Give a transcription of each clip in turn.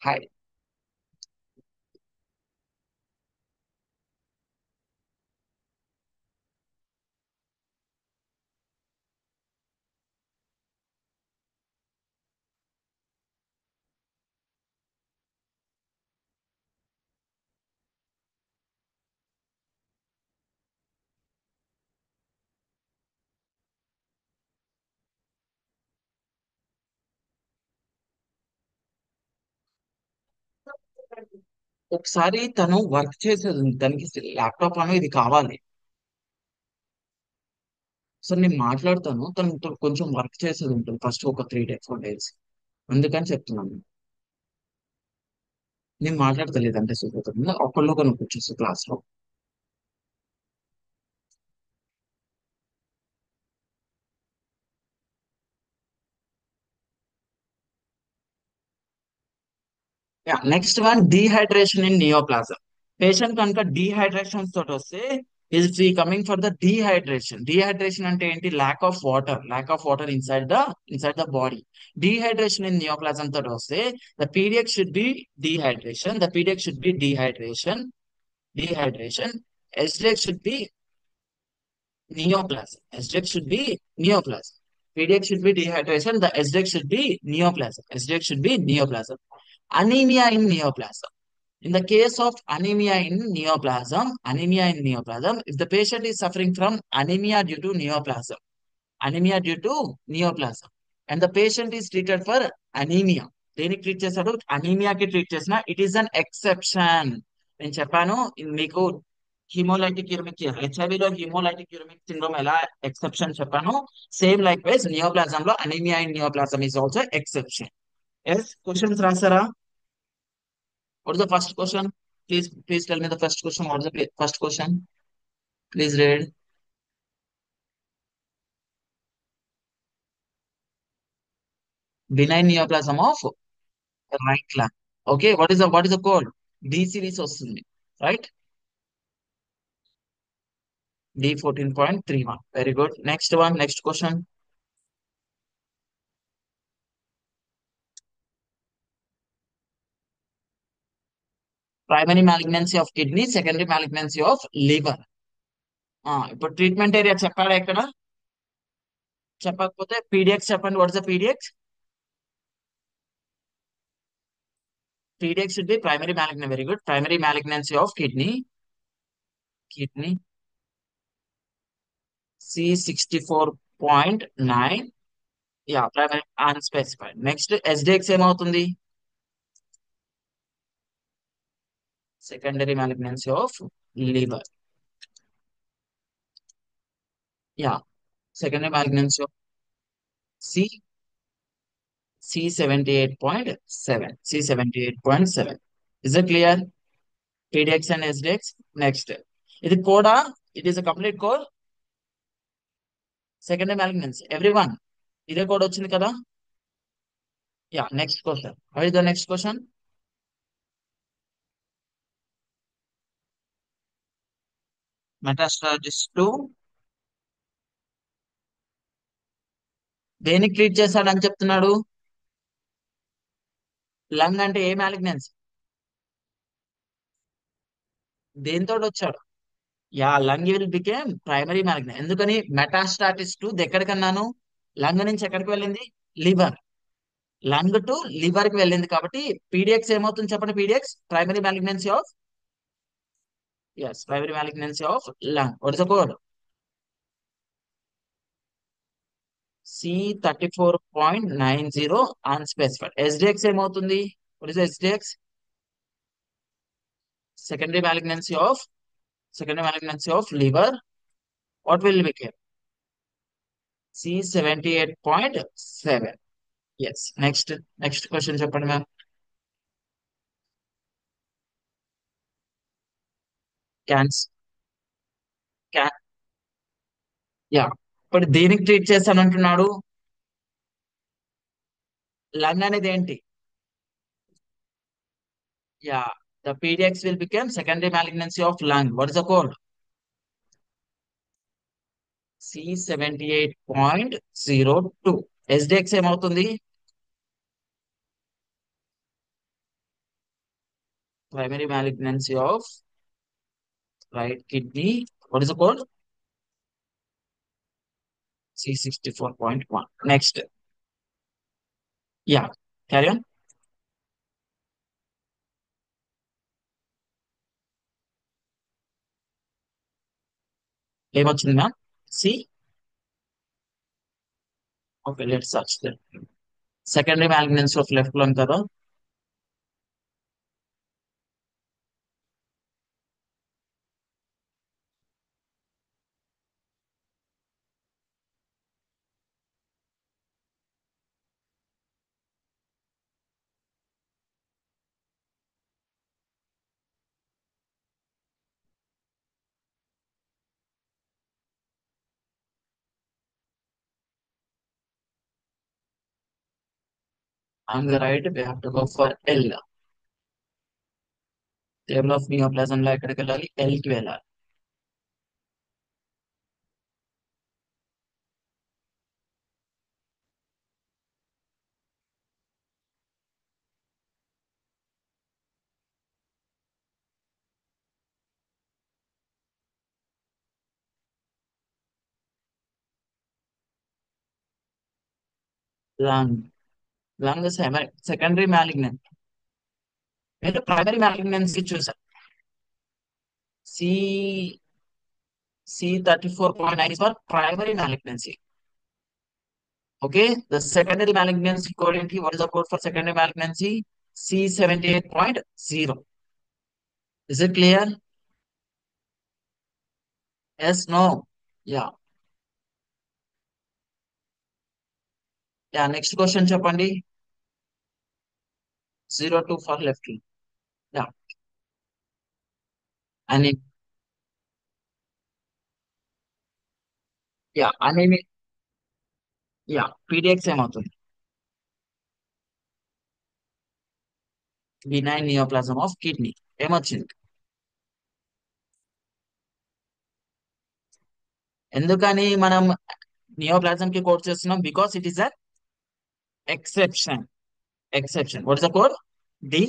Hi. ఒకసారి తను work చేసేది ఉంది. తనకి ల్యాప్టాప్ అనేది కావాలి. సో నేను మాట్లాడతాను. తను కొంచెం వర్క్ చేసేది ఉంటుంది ఫస్ట్ ఒక 3 డేస్ 4 డేస్. అందుకని చెప్తున్నాను. నేను మాట్లాడతలేదు అంటే సుబ్రత ఒక్కళ్ళు కనుక వచ్చేసి క్లాస్ లో. Next one dehydration in neoplasm. Patient కనుక డీహైడ్రేషన్ తోటి వస్తే ఇస్ ఈ coming for the dehydration. Dehydration అంటే ఏంటి? Lack of water inside the body. Dehydration in neoplasm తోటి వస్తే the PDX should be dehydration. SDX should be neoplasm. SDX should be neoplasm. PDX should be dehydration. The SDX should be neoplasm. SDX should be neoplasm. Anemia in neoplasm. In the case of anemia in neoplasm, if the patient is suffering from anemia due to neoplasm, and the patient is treated for anemia, దేనికి treat చేస్తాడు? అనీమియాకి treat చేసిన it is an exception. నేను చెప్పాను మీకు haemolytic uraemic హెచ్ఐవిలో haemolytic uraemic syndrome ఎలా exception చెప్పాను. సేమ్ లైక్ వైజ్ నియోప్లాజం లో anaemia in neoplasm is also exception. Yes, questions రాసారా? What is the first question? Please tell me the first question. What is the first question? Please read. Benign neoplasm of right lung. Okay, what is the code? D series వస్తుంది, right? D14.31. Very good. Next one, next question. Primary malignancy of kidney, secondary malignancy of liver. ఇప్పుడు treatment area చెప్పాడా ఇక్కడ? చెప్పకపోతే P dx చెప్పండి. What is the P dx? P dx should be primary malignancy. Very good. Primary malignancy of kidney C64.9. Yeah, primary unspecified. Next SDX ఏమవుతుంది? Secondary malignancy of liver. Yeah, secondary malignancy of C C78.7. Is it clear? PDX and SDX. Next, ఇది కోడా? It is a complete code. Secondary malignancy everyone, ఇదే code వచ్చింది కదా? Yeah, next question. What is the next question? Metastasis to దేనికి treat చేశాడని చెప్తున్నాడు? Lung అంటే ఏ మ్యాలిగ్నెన్సీ? దేంతో వచ్చాడు? Yeah, lung will became primary malignance. ఎందుకని? Metastasis to ఎక్కడికన్నాను? లంగ్ నుంచి ఎక్కడికి వెళ్ళింది? లివర్. లంగ్ టు లివర్ కి వెళ్ళింది కాబట్టి పీడిఎక్స్ ఏమవుతుంది చెప్పండి? PDX primary malignancy of, primary malignancy of lung. What is the code? C34.90 unspecified. SDX ఏమవుతుంది? What is SDX? Secondary malignancy of liver. What will became? C78.7. Yes. Next question చెప్పండి ma'am. Cans can yeah, ఇప్పుడు దేనికి treat చేస్తానంటున్నాడు? Lung అనేది ఏంటి? Yeah, the PDX will become secondary malignancy of lung. What is the code? C78.02. SDX ఏమవుతుంది? Primary malignancy of right kidney. What is the code? C64.1. Next. Yeah. Carry on. ఏమొచ్చింది ma'am? C. Okay, let search that. Secondary malignancy of left lung కదా. On the right, we have to go for L. Table of neoplasm లో ఎక్కడికి వెళ్ళాలి? L కి వెళ్ళాలి. Lung. Lung secondary malignant. మీరు primary malignancy చూసారు. C. C34.9 is for primary malignancy. Okay, the secondary malignancy code ఏంటి? What is the code for secondary malignancy? C78.0. Is it clear? Yes, no? Yeah. Yeah, next question చెప్పండి. 02 for left key. Yeah. And yeah, anemia. Yeah, PDX ఏమవుతుంది? Benign neoplasm of kidney. ఏమొచ్చింది? ఎందుకని మనం neoplasm కి code చేస్తున్నాం? Because it is a exception. Exception. What is the code? D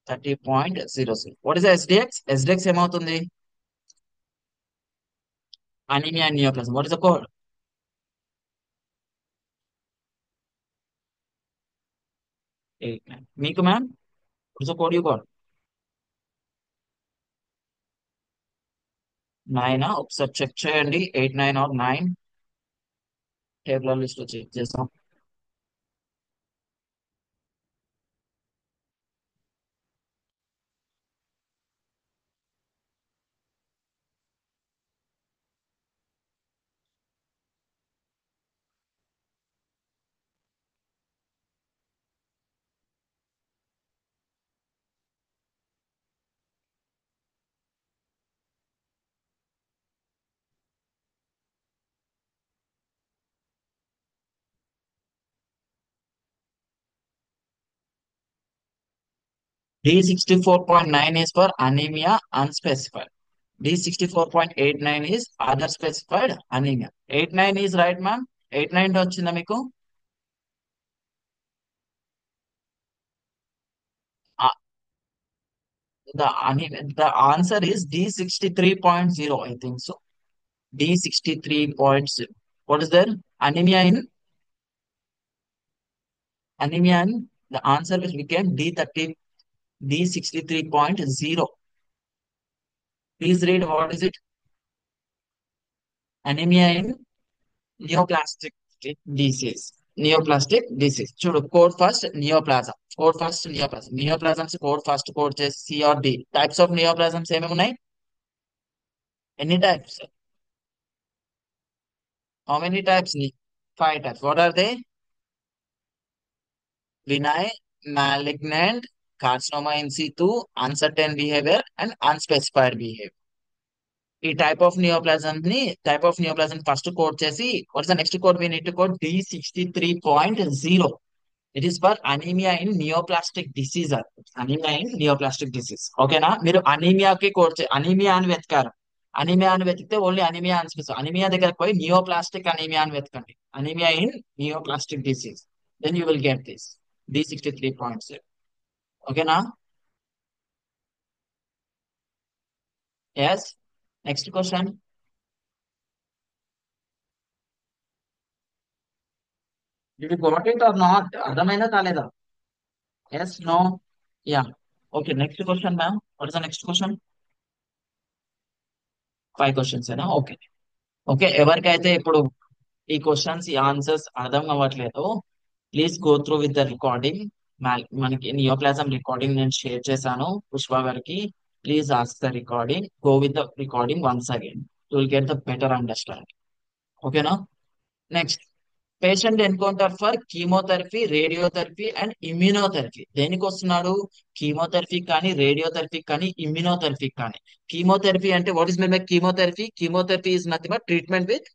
30.00. What is SDX? SDX ఏమవుతుంది? Anaemia neoplasm. What is the code? 89. మీకు ma'am? What is the code you got? 9. ఒకసారి check చేయండి. 89 or 9. Table list లో check చేసాం. D64.9 is for anemia unspecified. D64.89 is other specified anemia. 89 is right, ma'am. 89 వచ్చిందా మీకు? Uh, the answer is D63.0, I think so. D63.0. What is there? Anemia in the answer which became D63.0. Please read what is it? Anemia in neoplastic disease. Neoplastic disease. చూడు code first neoplasm. Code first neoplasm. Neoplasms code first code చేసి C or D. Types of neoplasms ఏమేమి ఉన్నాయి? ఎన్ని types? How many types? 5 types. What are they? Benign, malignant, carcinoma in situ, uncertain behavior, and unspecified behavior. ఈ type of neoplasm first code చేసి what's the next code? We need to code D63.0. It is for anaemia in neoplastic disease. Anaemia in neoplastic disease. ఓకేనా? మీరు అనీమియాకి code anaemia అని వెతకారు. Anaemia అని వెతికితే only anaemia అని చూపిస్తుంది. Anaemia దగ్గరకు పోయి నియోప్లాస్టిక్ అనీమియా అని వెతకండి. Anaemia in neoplastic disease. Then you will get this D63.0. ఓకేనా? Yes. Next question. Did got it or not? అర్థమైందా కాలేదా? Yes, no, yeah. Okay, next question ma'am. What is the next question? 5 questions ఏనా? Okay. Okay, ఎవరికైతే ఇప్పుడు ఈ questions ఈ answers అర్థం అవ్వట్లేదు, please go through with the recording. మనకి నియోప్లాజం రికార్డింగ్ నేను షేర్ చేశాను పుష్ప గారికి. Please ask the recording, go with the recording once again, you will get the better understanding. ఓకేనా? Next, patient encounter for chemotherapy, radiotherapy and immunotherapy. దేనికి వస్తున్నాడు? Chemotherapy కానీ, radiotherapy కానీ, immunotherapy కానీ. కీమోథెరపీ అంటే what is mean by chemotherapy? Chemotherapy is nothing but treatment with,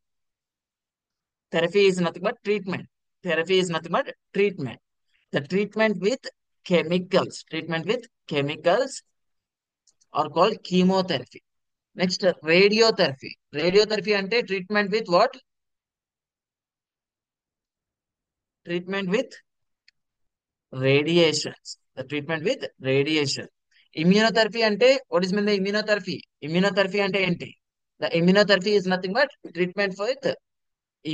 therapy is nothing but treatment. Therapy is nothing but treatment. The treatment with treatment with chemicals are called chemotherapy. Next, radiotherapy. Radiotherapy ante treatment with what? Treatment with radiations. The treatment with radiation. Immunotherapy ante what is mean the immunotherapy? Immunotherapy ante enti? The immunotherapy is nothing but treatment with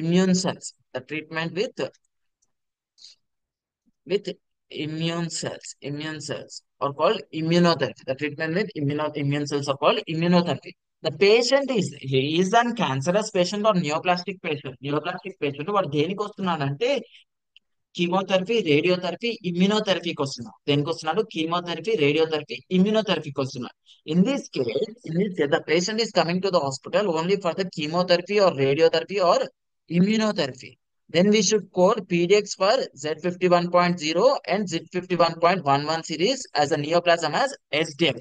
immune cells. The treatment with immune cells are called immunotherapy. The treatment with immune cells are called immunotherapy. The patient he is an cancerous patient or neoplastic patient. Neoplastic patient వాడు దేనికి వస్తున్నాడంటే chemotherapy, radiotherapy, ఇమ్యూనోథెరపీకి వస్తున్నాడు. దేనికి వస్తున్నాడు? Chemotherapy, radiotherapy, ఇమ్యూనోథెరపీకి వస్తున్నాడు. In this case, the patient is coming to the hospital only for the chemotherapy or radiotherapy or immunotherapy. Then we should code PDX for Z51.0 and Z51.11 series as a neoplasm as SDX.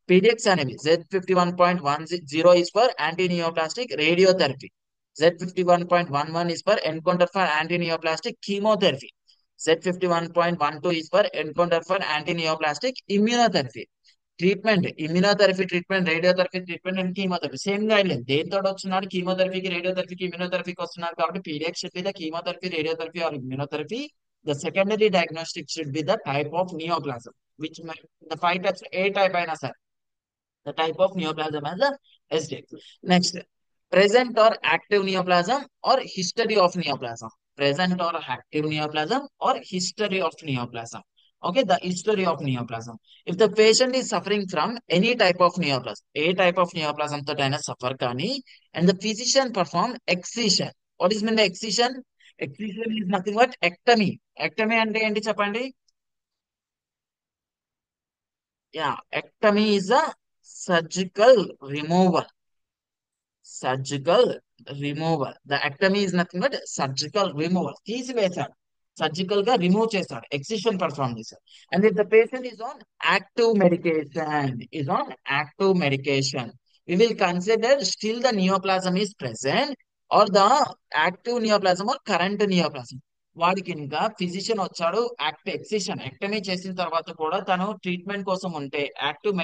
PDX అనేవి Z51.10 is for anti-neoplastic radiotherapy. Z51.11 is for encounter for anti-neoplastic chemotherapy. Z51.12 is for encounter for anti-neoplastic immunotherapy. Treatment immunotherapy treatment, radiotherapy treatment and chemotherapy same guide line. దేంతో వస్తున్నాడు? కీమోథెరపీకి, రేడియోథెరపీకి, ఇమ్యూనోథెరపీకి వస్తున్నాడు. కాబట్టి పీడియాక్ should be the chemotherapy, radiotherapy or immunotherapy. The secondary diagnostic should be the type of neoplasm which the 5 types, ఏ type అయినా సరే, the type of neoplasm as a SDX. Next, present or active neoplasm or history of neoplasm. Present or active neoplasm or history of neoplasm. Okay, the history of neoplasm. If the patient is suffering from any type of neoplasm, a type of neoplasm తో అయినా suffer కానీ, and the physician perform excision. What is mean the excision? Excision is nothing but ectomy. Ectomy అంటే ఏంటి చెప్పండి? Yeah, ectomy is a surgical removal. Surgical removal. The ectomy is nothing but surgical removal. తీసివేశాడు. Surgical గా remove చేశాడు. Excision perform చేశాడు. And if the patient is on active medication, we will consider still the neoplasm is present or the active neoplasm or current neoplasm. వాడికి ఇంకా physician వచ్చాడు, excision ectomy చేసిన తర్వాత కూడా తను ట్రీట్మెంట్ కోసం ఉంటే, యాక్టివ్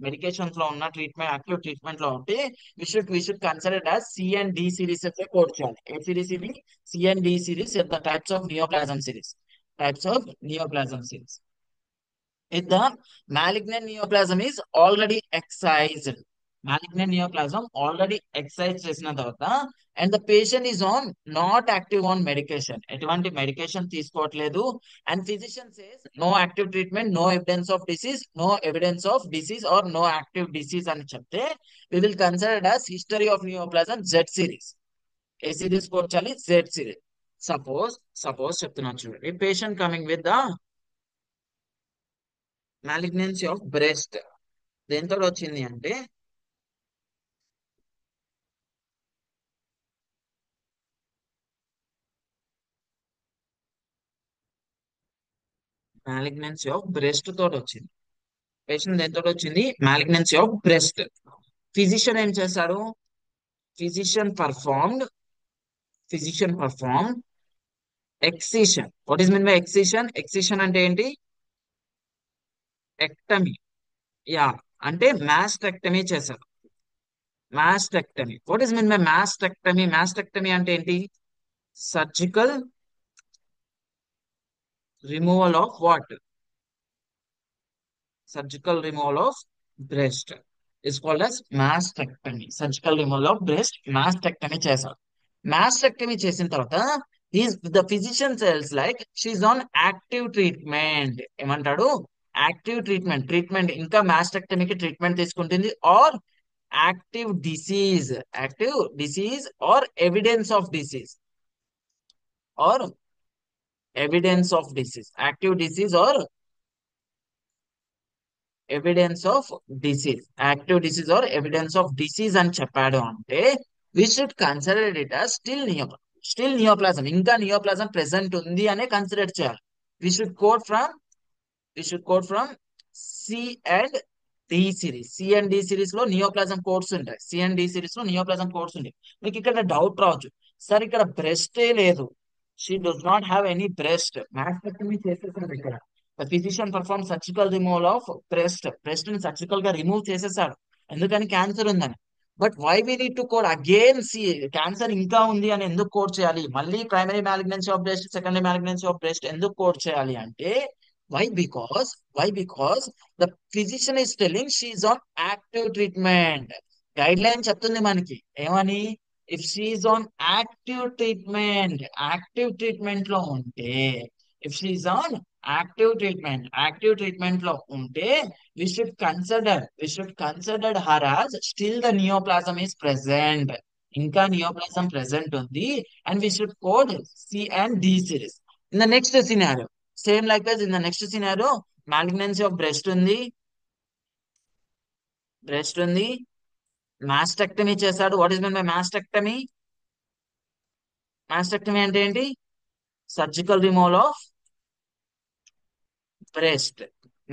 మెడికేషన్స్ లో ఉన్న ట్రీట్మెంట్, యాక్టివ్ ట్రీట్మెంట్ లో ఉంటే we should consider it as C and D series of code చేయాలి. ఏ సిరీస్ ఇది? C and D series are the types of neoplasm series. Types of neoplasm series. If the malignant neoplasm is already excised, malignant neoplasm already excised చేసిన తర్వాత, and the patient is on not active on medication, ఎటువంటి medication తీసుకోవట్లేదు, and physician says no active treatment, no evidence of disease, no evidence of disease or no active disease అని చెప్తే, we will consider it as history of neoplasm Z series. A series code చేయాలి? Z series. Suppose చెప్తున్నాను చూడండి, patient coming with the malignancy of breast. దేంతో వచ్చింది అంటే malignancy of breast తోటి వచ్చింది. పేషెంట్ దేంతో వచ్చింది? Malignancy of breast. ఫిజిషియన్ ఏం చేశాడు? Physician performed excision. What is mean by excision? Excision అంటే ఏంటి? ఎక్టమీ. యా, అంటే మాస్టెక్టమీ చేశారు. Mastectomy. What is mean by mastectomy? Mastectomy అంటే ఏంటి? Surgical removal of what? Surgical removal of breast is called as mastectomy. Surgical removal of breast mastectomy చేశారు. Mastectomy చేసిన తర్వాత the physician tells like she's on active treatment. ఏమంటాడు? Active treatment. Treatment ఇంకా మాస్టెక్టమీకి treatment తీసుకుంటుంది or active disease, active disease or evidence of disease or evidence of disease, active disease or evidence of disease, active disease or evidence of disease అని చెప్పాడు అంటే we should consider it as still neoplasm, ఇంకా neoplasm present ఉంది అనే consider చేయాలి. We should code from C and D series. C and D series లో neoplasm codes ఉంటాయి. C and D series లో నియోప్లాజం కోడ్స్ ఉంటాయి. మీకు ఇక్కడ డౌట్ రావచ్చు, సార్ ఇక్కడ బ్రెస్టే లేదు, she does not have any breast, mastectomy చేసేసారు ఇక్కడ, the physician perform surgical removal of breast ని సర్జికల్ గా రిమూవ్ చేసేసాడు ఎందుకని క్యాన్సర్ ఉందని. But why we need to code again C, cancer ఇంకా ఉంది అని ఎందుకు కోడ్ చేయాలి, మళ్ళీ primary malignancy of breast, secondary malignancy of breast ఎందుకు కోడ్ చేయాలి అంటే why because the physician is telling she is on active treatment. Guideline చెప్తుంది మనకి ఏమని, if she's on active treatment లో ఉంటే, if she's on active treatment లో ఉంటే we should consider her as still the neoplasm is present, ఇంకా neoplasm present ఉంది and we should code C and D series. In the next scenario, same like that, in the next scenario malignancy of breast ఉంది, mastectomy చేశాడు. What is mean by mastectomy? Mastectomy అంటే ఏంటి? Surgical removal of breast.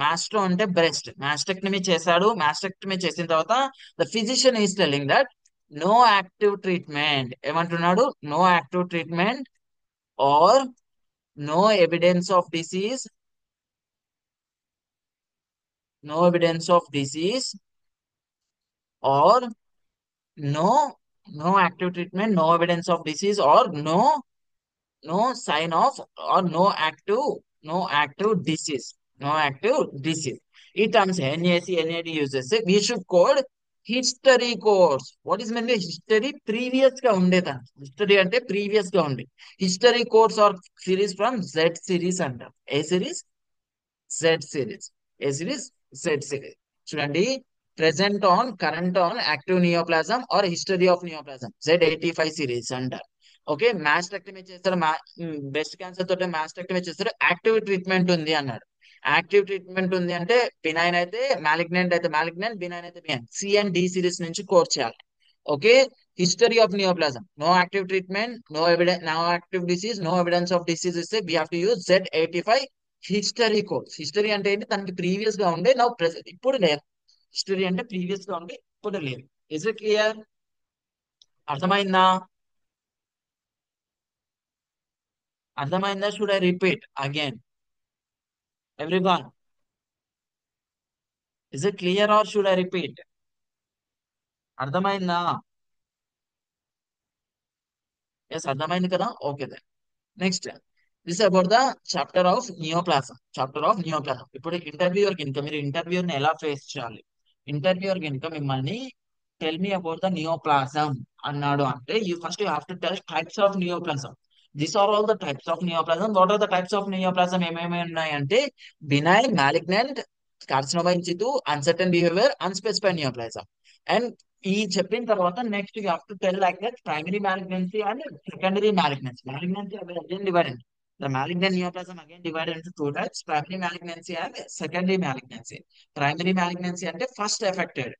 Masto అంటే breast, mastectomy చేశాడు. Mastectomy చేసిన తర్వాత the physician is telling that no active treatment, ఏమంటున్నాడు? No active treatment or no evidence of disease, no evidence of disease or no no active treatment, no evidence of disease or no sign of or no active disease. It comes NAC NAD uses we should code history codes. What is meant by history? Previous గా ఉండేదాన్ని, history అంటే previous గా ఉండే. History codes are series from Z series అంటారు. ఏ series? Z series. ఏ series? Z series. చూడండి, current on active neoplasm or history of neoplasm, Z85 series అంటారు. ఓకే, మాస్టెక్టమీ చేస్తారు, బ్రెస్ట్ క్యాన్సర్ తోటి మాస్టెక్టమీ చేస్తారు, యాక్టివ్ ట్రీట్మెంట్ ఉంది అన్నాడు. యాక్టివ్ ట్రీట్మెంట్ ఉంది అంటే బినైన్ అయితే మ్యాలిగ్నెంట్, అయితే మ్యాలిగ్నెంట్, బినైన్ అయితే benign. C and D series నుంచి కోర్ చేయాలి. Okay, history of neoplasm, no active treatment, no active disease, no evidence of disease ఇస్తే we have to use Z85 history codes. History అంటే ఏంటి? తనకి previous గా ఉండే, now present, ఇప్పుడు లేదు. హిస్టరీ అంటే ప్రీవియస్ గా ఉండే, ఇప్పుడు లేదు. Is it clear? అర్థమైందా? అర్థమైందా? Should I repeat again everyone? Is it clear or should I repeat? అర్థమైందా? ఎస్, అర్థమైంది కదా. Okay then next, this about the chapter of neoplasm. ఇప్పుడు ఇంటర్వ్యూర్ కనుక మీరు ఇంటర్వ్యూని ఎలా ఫేస్ చేయాలి, ఇంటర్వ్యూర్ కనుక మిమ్మల్ని tell me about the neoplasm అన్నాడు అంటే you have to tell types of neoplasm. This are all the types of neoplasm. What are the types of neoplasm? ఏమేమి ఉన్నాయంటే benign, malignant, carcinoma in situ, uncertain behaviour, unspecified neoplasm. And ఈ చెప్పిన తర్వాత next you have to tell like that primary malignancy and secondary malignancy. Malignancy again divided. The malignant neoplasm again divided into two types: primary malignancy and secondary malignancy. Primary malignancy అంటే first affected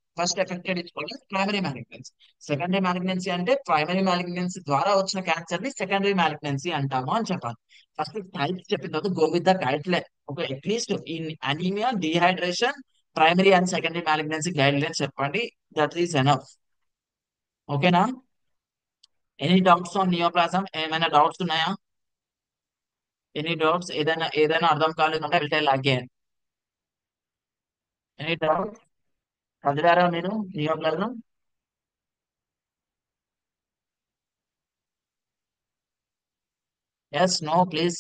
is called as primary malignancy. Secondary malignancy అంటే primary malignancy ద్వారా వచ్చిన cancer ని secondary malignancy అంటాము అని చెప్పాలి. First types చెప్పిన తర్వాత go with the guide line. Okay, at least in anaemia, dehydration, primary and secondary malignancy guide lines చెప్పండి. That is enough. ఓకేనా? Any doubts on neoplasm? ఏమైనా డౌట్స్ ఉన్నాయా? Any doubts? ఏదైనా అర్థం కాలేదంటే will tell again. Any doubt? చదివారా మీరు neoplasm? Yes, no, please.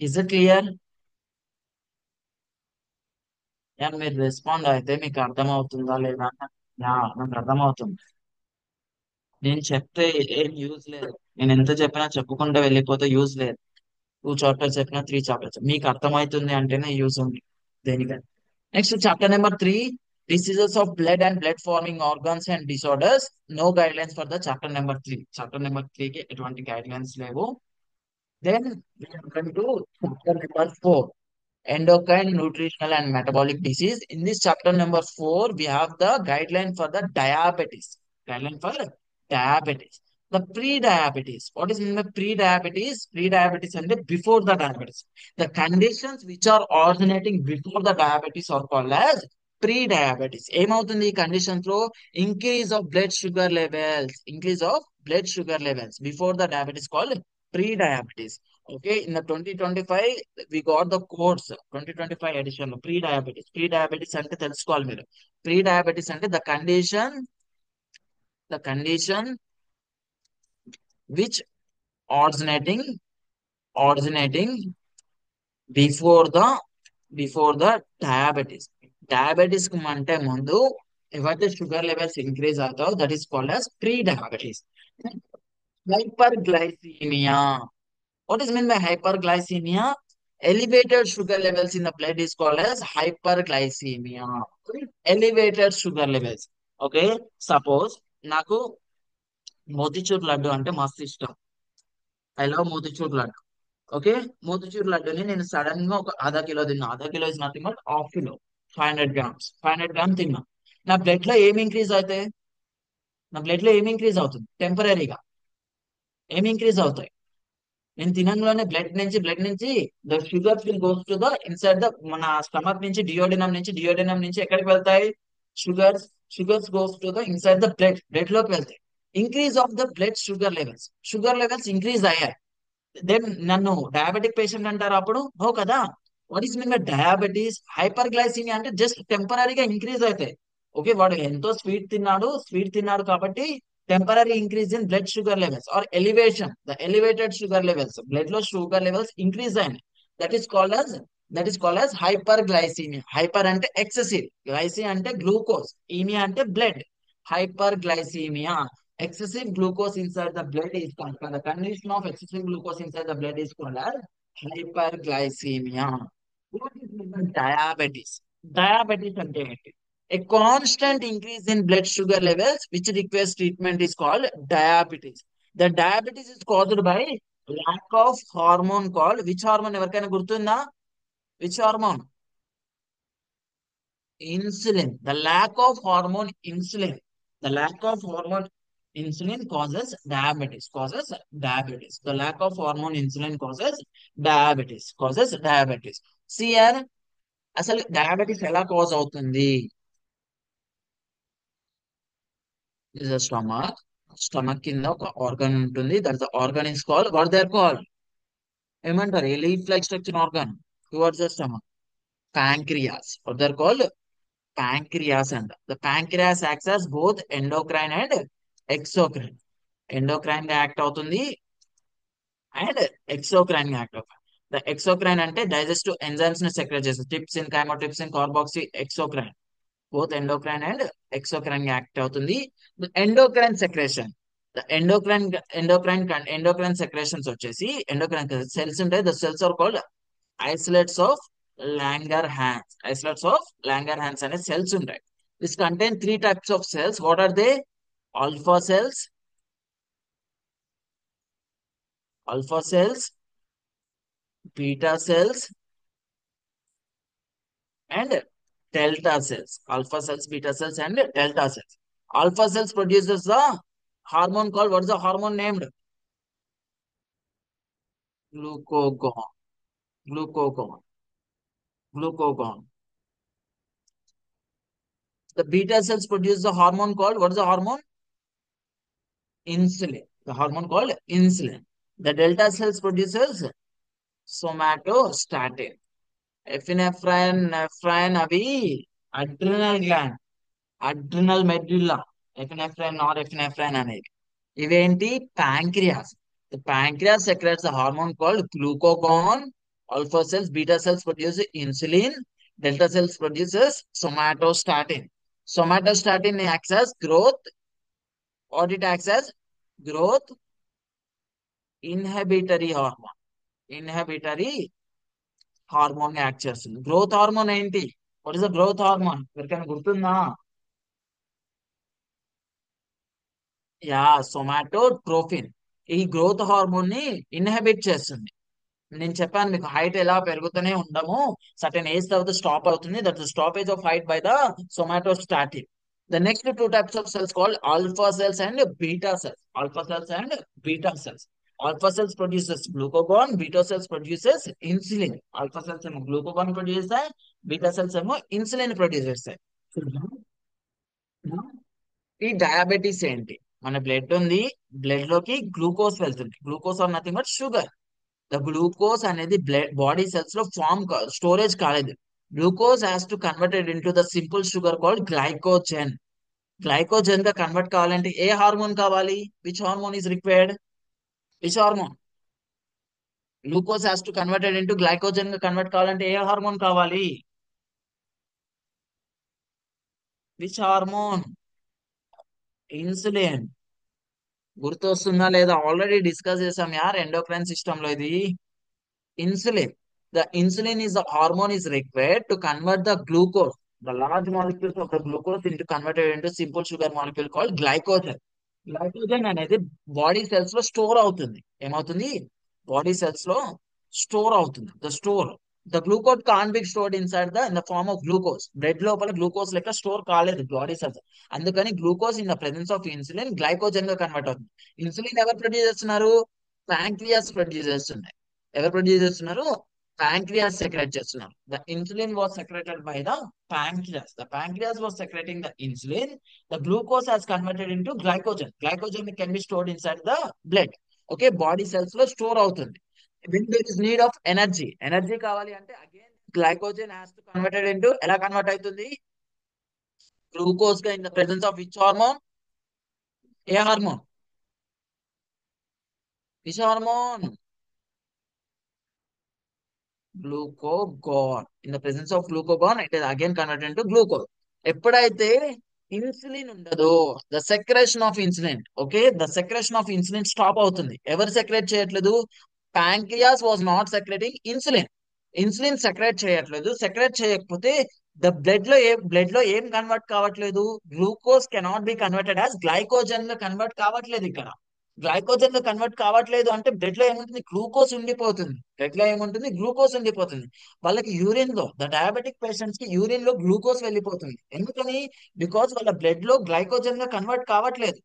Is it clear? And మీరు రెస్పాండ్ అయితే మీకు అర్థమవుతుందా లేదా యా, నాకు అర్థమవుతుంది. నేను చెప్తే ఏం యూజ్ లేదు. నేను ఎంత చెప్పినా చెప్పుకుంటూ వెళ్ళిపోతే యూజ్ లేదు. 2 చాప్టర్స్ చెప్పినా 3 చాప్టర్స్ మీకు అర్థమవుతుంది అంటేనే యూజ్ ఉంది దేనికని. Next chapter number 3, diseases of blood and blood forming organs and disorders. No guide lines for the chapter number 3. Chapter number 3కి ఎటువంటి గైడ్ లైన్స్ లేవు. Then we are going to chapter number 4, endocrine, nutritional, and metabolic disease. In this chapter number 4, we have the guideline for the diabetes. Guideline for diabetes. The pre-diabetes. What is in the pre-diabetes? Pre-diabetes and the before the diabetes. The conditions which are originating before the diabetes are called as pre-diabetes. ఏమవుతుంది ఈ conditions లో? Increase of blood sugar levels. Increase of blood sugar levels before the diabetes called pre-diabetes. Okay, in the 2025 we got the codes. 2025 edition లో pre-diabetes. Pre-diabetes అంటే తెలుసుకోవాలి మీరు. Pre-diabetes అంటే the condition which originating before the diabetes. Diabetes కు అంటే ముందు ఏవైతే sugar levels increase అవుతాయో that is called as pre-diabetes. Hyperglycemia. What is meant by hyperglycemia? Elevated sugar levels in the blood is called as hyperglycemia. Elevated sugar levels. Okay. Suppose నాకు మోతిచూర్ లడ్డు అంటే మస్తు ఇష్టం. I love motichoor laddu. Okay. Motichoor లడ్డుని నేను sudden గా ఒక అర్ధ కిలో తిన్నా. అర్ధ kilo is nothing but half kilo, 500 grams. 500 gram తిన్నా. నా బ్లడ్ లో ఏం ఇంక్రీజ్ అవుతాయి? నా బ్లడ్ లో ఏం ఇంక్రీజ్ అవుతుంది? టెంపరీగా ఏం ఇంక్రీజ్ అవుతాయి? నేను తినంలోనే బ్లడ్ నుంచి the sugars will goes to the inside the మన స్టమక్ నుంచి డియోడినం నుంచి ఎక్కడికి వెళ్తాయి? Sugars sugars goes to the inside the blood లోకి వెళ్తాయి. Increase of the blood sugar levels increase అయ్యాయి. దెన్ నన్ను డయాబెటిక్ పేషెంట్ అంటారు అప్పుడు? నో కదా. What is mean by diabetes? Hyper glycaemia అంటే జస్ట్ టెంపరీగా ఇంక్రీజ్ అవుతాయి. ఓకే, వాడు ఎంతో స్వీట్ తిన్నాడు కాబట్టి temporary increase in blood sugar levels or elevation, the elevated sugar levels, blood లో షుగర్ లెవెల్స్ ఇంక్రీజ్ అయినాయి. That is called as that is called as hyperglycaemia. Hyper అంటే excessive, glyce అంటే glucose, aemia అంటే blood. Hyperglycaemia, excessive glucose inside the blood is called, the condition of excessive glucose inside the blood is called as hyperglycemia. What is meant by diabetes? Diabetes అంటే ఏంటి? A constant increase in blood sugar levels which requires treatment is called diabetes. The diabetes is caused by lack of hormone called which hormone? ఎవరికైనా గుర్తుందా? Which hormone? Insulin. The lack of hormone insulin. The lack of hormone insulin causes diabetes. Causes diabetes. The lack of hormone insulin causes diabetes. Causes diabetes. See here, అసలు diabetes ఎలా cause అవుతుంది? Is stomach. Stomach కింద ఒక organ ఉంటుంది. That organ is called, what they are called, ఏమంటారు? A leaf like structure organ towards the stomach. Pancreas. What they are called? pancreas. And the pancreas acts as both endocrine and exocrine. Endocrine గా act అవుతుంది and exocrine గా act అవుతుంది. The exocrine అంటే digestive enzymes ని secrete చేస్తుంది. Trypsin, chymotrypsin, carboxy, exocrine. Both endocrine and exocrine గా act అవుతుంది. Endocrine secretion. The endocrine secretions వచ్చేసి ఎండోక్రైన్ సెల్స్ ఉంటాయి. The cells are called isolates of Langerhans అనే సెల్స్ ఉంటాయి. This contain 3 types of cells. What are they? Alpha cells, alpha cells, beta cells, and delta cells. Alpha cells, beta cells, and delta cells. Alpha cells produces the hormone called, what is the hormone named? Glucagon. Glucagon. Glucagon. The beta cells produce the hormone called, what is the hormone? Insulin. The hormone called insulin. The delta cells produces somatostatin. ఎఫినెఫ్రైన్, నెఫ్రైన్ అవి adrenal gland, adrenal మెడ్యుల్లా. ఎఫినెఫ్రైన్, నార్ ఎఫినెఫ్రైన్ అనేది ఇవేంటి? Pancreas. The pancreas secretes hormone called glucagon. Alpha cells, beta cells produce insulin. Delta cells produces somatostatin. Somatostatin acts as growth, what it acts as growth inhibitory hormone. Inhibitory hormone act చేస్తుంది. Growth hormone ఏంటి? What is the growth hormone? ఎవరికైనా గుర్తుందా? Yeah, సొమాటోట్రోఫిన్. ఈ growth hormone ని inhibit చేస్తుంది. నేను చెప్పాను మీకు, హైట్ ఎలా పెరుగుతూనే ఉండము, సర్టెన్ ఏజ్ తర్వాత స్టాప్ అవుతుంది. That stoppage of height by the somatostatin. The next two types of cells called alpha cells and beta cells. Alpha cells and beta cells. Alpha cells produces glucagon, beta cells produces insulin. Alpha cells ఏమో glucagon produce చేస్తాయి, beta cells ఏమో insulin produce చేస్తాయి. ఈ diabetes ఏంటి? మన blood ఉంది, blood లోకి glucose వెళ్తుంది. Glucose or nothing but sugar. The glucose అనేది బ్లడ్ బాడీ సెల్స్ లో ఫామ్ స్టోరేజ్ కాలేదు. Glucose has to converted into the simple sugar called glycogen. Glycogen గా కన్వర్ట్ కావాలంటే ఏ హార్మోన్ కావాలి? Which hormone is required? Which hormone? Glucose has to converted into glycogen గా convert కావాలంటే ఏ hormone కావాలి? Which hormone? ఇన్సులిన్. గుర్తొస్తుందా లేదా? ఆల్రెడీ డిస్కస్ చేసాం యార్ ఎండోక్రైన్ సిస్టమ్ లో ఇది. Insulin. The insulin is the hormone is required to convert the glucose, the large molecules of the glucose into converted into simple sugar molecule called glycogen. Glycogen అనేది body cells లో store అవుతుంది. ఏమవుతుంది? Body cells లో store అవుతుంది. The store the glucose can be stored inside the in the form of glucose. Blood లోపల glucose లెక్క store కాలేదు body cells. అందుకని glucose in the presence of insulin glycogen గా కన్వర్ట్ అవుతుంది. ఇన్సులిన్ ఎవరు produce చేస్తున్నారు? ప్యాంక్రియాస్ ప్రొడ్యూస్ చేస్తున్నాయి. ఎవరు ప్రొడ్యూస్ చేస్తున్నారు? ప్యాంక్రియాస్ సెక్రెట్ చేస్తున్నారు. The insulin was secreted by the pancreas. The pancreas was secreting the insulin. The glucose has converted into glycogen. Glycogen can be stored inside the blood. Okay, body cells లో store అవుతుంది. When there is need of energy, energy కావాలి అంటే again glycogen has to converted into, ఎలా convert అవుతుంది? Glucose గా in the presence of which hormone? ఏ hormone? Which hormone? Glucagon. In the presence of glucagon it is again converted into glucose. ఎప్పుడైతే insulin ఉండదో, the secretion of insulin, okay, the secretion of insulin stop అవుతుంది. ఎవరు secrete చేయట్లేదు? Pancreas was not secreting insulin. Insulin secrete చేయట్లేదు. Secrete చేయకపోతే the blood లో ఏం convert కావట్లేదు? Glucose cannot be converted as glycogen గా కన్వర్ట్ కావట్లేదు ఇక్కడ. గ్లైకోజన్ గా కన్వర్ట్ కావట్లేదు అంటే బ్లడ్ లో ఏముంటుంది? గ్లూకోజ్ ఉండిపోతుంది. బ్లడ్ లో ఏముంటుంది? గ్లూకోజ్ ఉండిపోతుంది. వాళ్ళకి యూరిన్ లో, ద డయాబెటిక్ పేషెంట్స్ కి యూరిన్ లో గ్లూకోజ్ వెళ్ళిపోతుంది. ఎందుకని? బికాస్ వాళ్ళ బ్లడ్ లో గ్లైకోజన్ గా కన్వర్ట్ కావట్లేదు.